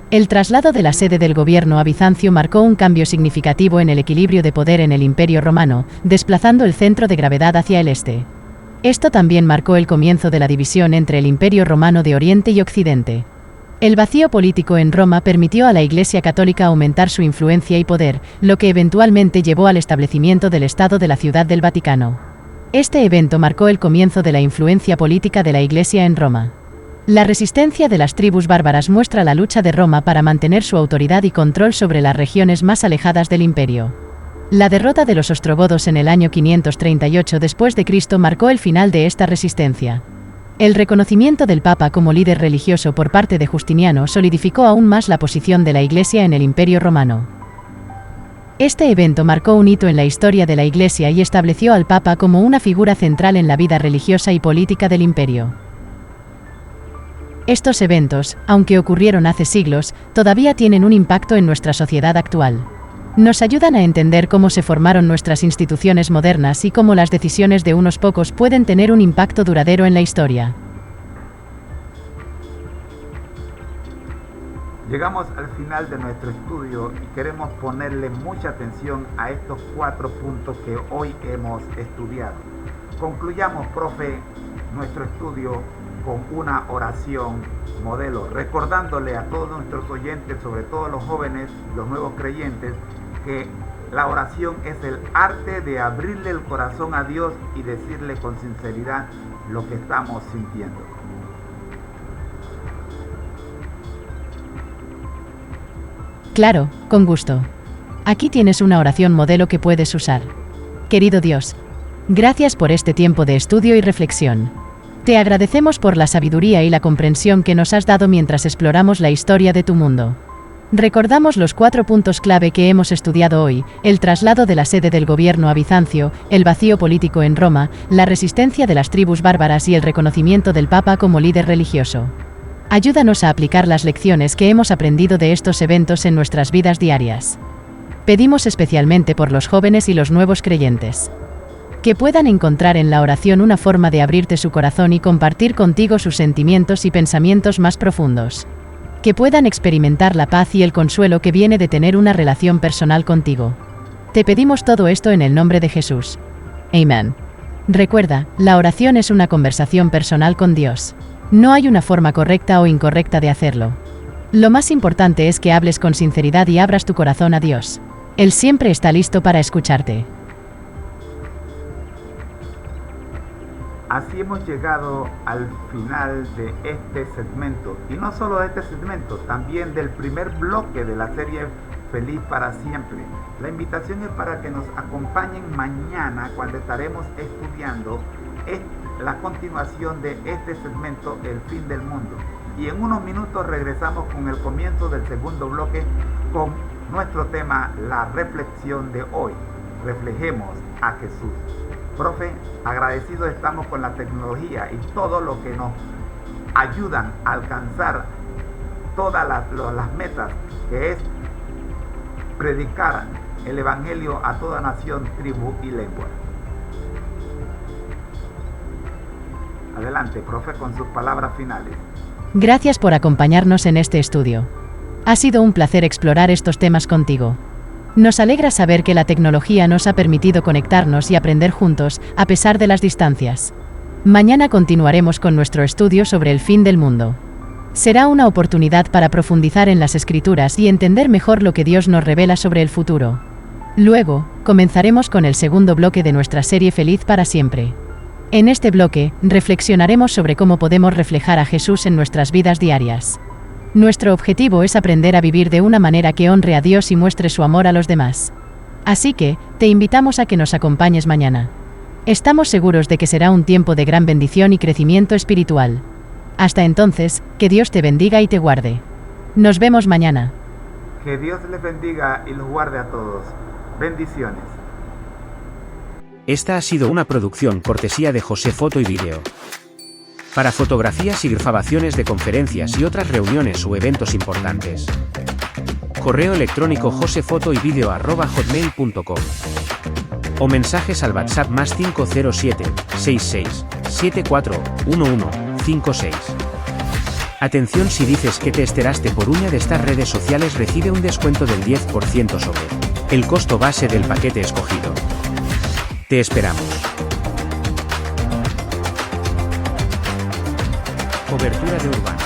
Speaker 3: El traslado de la sede del gobierno a Bizancio marcó un cambio significativo en el equilibrio de poder en el Imperio Romano, desplazando el centro de gravedad hacia el este. Esto también marcó el comienzo de la división entre el Imperio Romano de Oriente y Occidente. El vacío político en Roma permitió a la Iglesia Católica aumentar su influencia y poder, lo que eventualmente llevó al establecimiento del Estado de la Ciudad del Vaticano. Este evento marcó el comienzo de la influencia política de la Iglesia en Roma. La resistencia de las tribus bárbaras muestra la lucha de Roma para mantener su autoridad y control sobre las regiones más alejadas del imperio. La derrota de los ostrogodos en el año 538 después de Cristo marcó el final de esta resistencia. El reconocimiento del Papa como líder religioso por parte de Justiniano solidificó aún más la posición de la Iglesia en el Imperio Romano. Este evento marcó un hito en la historia de la Iglesia y estableció al Papa como una figura central en la vida religiosa y política del imperio. Estos eventos, aunque ocurrieron hace siglos, todavía tienen un impacto en nuestra sociedad actual. Nos ayudan a entender cómo se formaron nuestras instituciones modernas y cómo las decisiones de unos pocos pueden tener un impacto duradero en la historia.
Speaker 1: Llegamos al final de nuestro estudio y queremos ponerle mucha atención a estos 4 puntos que hoy hemos estudiado. Concluyamos, profe, nuestro estudio con una oración modelo, recordándole a todos nuestros oyentes, sobre todo los jóvenes, los nuevos creyentes, que la oración es el arte de abrirle el corazón a Dios y decirle con sinceridad lo que estamos sintiendo.
Speaker 3: Claro, con gusto. Aquí tienes una oración modelo que puedes usar. Querido Dios, gracias por este tiempo de estudio y reflexión. Te agradecemos por la sabiduría y la comprensión que nos has dado mientras exploramos la historia de tu mundo. Recordamos los 4 puntos clave que hemos estudiado hoy: el traslado de la sede del gobierno a Bizancio, el vacío político en Roma, la resistencia de las tribus bárbaras y el reconocimiento del Papa como líder religioso. Ayúdanos a aplicar las lecciones que hemos aprendido de estos eventos en nuestras vidas diarias. Pedimos especialmente por los jóvenes y los nuevos creyentes. Que puedan encontrar en la oración una forma de abrirte su corazón y compartir contigo sus sentimientos y pensamientos más profundos. Que puedan experimentar la paz y el consuelo que viene de tener una relación personal contigo. Te pedimos todo esto en el nombre de Jesús. Amén. Recuerda, la oración es una conversación personal con Dios. No hay una forma correcta o incorrecta de hacerlo. Lo más importante es que hables con sinceridad y abras tu corazón a Dios. Él siempre está listo para escucharte.
Speaker 1: Así hemos llegado al final de este segmento, y no solo de este segmento, también del primer bloque de la serie Feliz para Siempre. La invitación es para que nos acompañen mañana cuando estaremos estudiando la continuación de este segmento, El Fin del Mundo. Y en unos minutos regresamos con el comienzo del segundo bloque con nuestro tema, la reflexión de hoy. Reflejemos a Jesús. Profe, agradecidos estamos con la tecnología y todo lo que nos ayudan a alcanzar todas las metas, que es predicar el Evangelio a toda nación, tribu y lengua. Adelante, profe, con sus palabras finales.
Speaker 3: Gracias por acompañarnos en este estudio. Ha sido un placer explorar estos temas contigo. Nos alegra saber que la tecnología nos ha permitido conectarnos y aprender juntos, a pesar de las distancias. Mañana continuaremos con nuestro estudio sobre el fin del mundo. Será una oportunidad para profundizar en las Escrituras y entender mejor lo que Dios nos revela sobre el futuro. Luego, comenzaremos con el segundo bloque de nuestra serie Feliz para Siempre. En este bloque, reflexionaremos sobre cómo podemos reflejar a Jesús en nuestras vidas diarias. Nuestro objetivo es aprender a vivir de una manera que honre a Dios y muestre su amor a los demás. Así que, te invitamos a que nos acompañes mañana. Estamos seguros de que será un tiempo de gran bendición y crecimiento espiritual. Hasta entonces, que Dios te bendiga y te guarde. Nos vemos mañana.
Speaker 1: Que Dios les bendiga y los guarde a todos. Bendiciones.
Speaker 5: Esta ha sido una producción cortesía de José Foto y Vídeo. Para fotografías y grabaciones de conferencias y otras reuniones o eventos importantes. Correo electrónico josefotoyvideo@hotmail.com o mensajes al WhatsApp +507 66 74 11 56. Atención, si dices que te enteraste por una de estas redes sociales, recibe un descuento del 10% sobre el costo base del paquete escogido. Te esperamos. Cobertura de urbanos.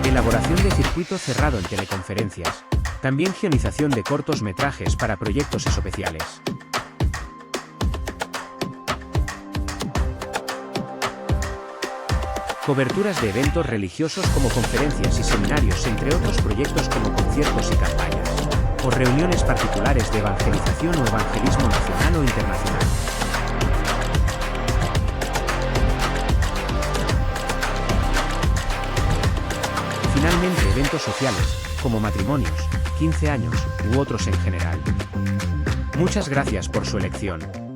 Speaker 5: Elaboración de circuito cerrado en teleconferencias. También guionización de cortos metrajes para proyectos especiales. Coberturas de eventos religiosos como conferencias y seminarios, entre otros proyectos como conciertos y campañas. O reuniones particulares de evangelización o evangelismo nacional o internacional. Finalmente, eventos sociales, como matrimonios, 15 años, u otros en general. Muchas gracias por su elección.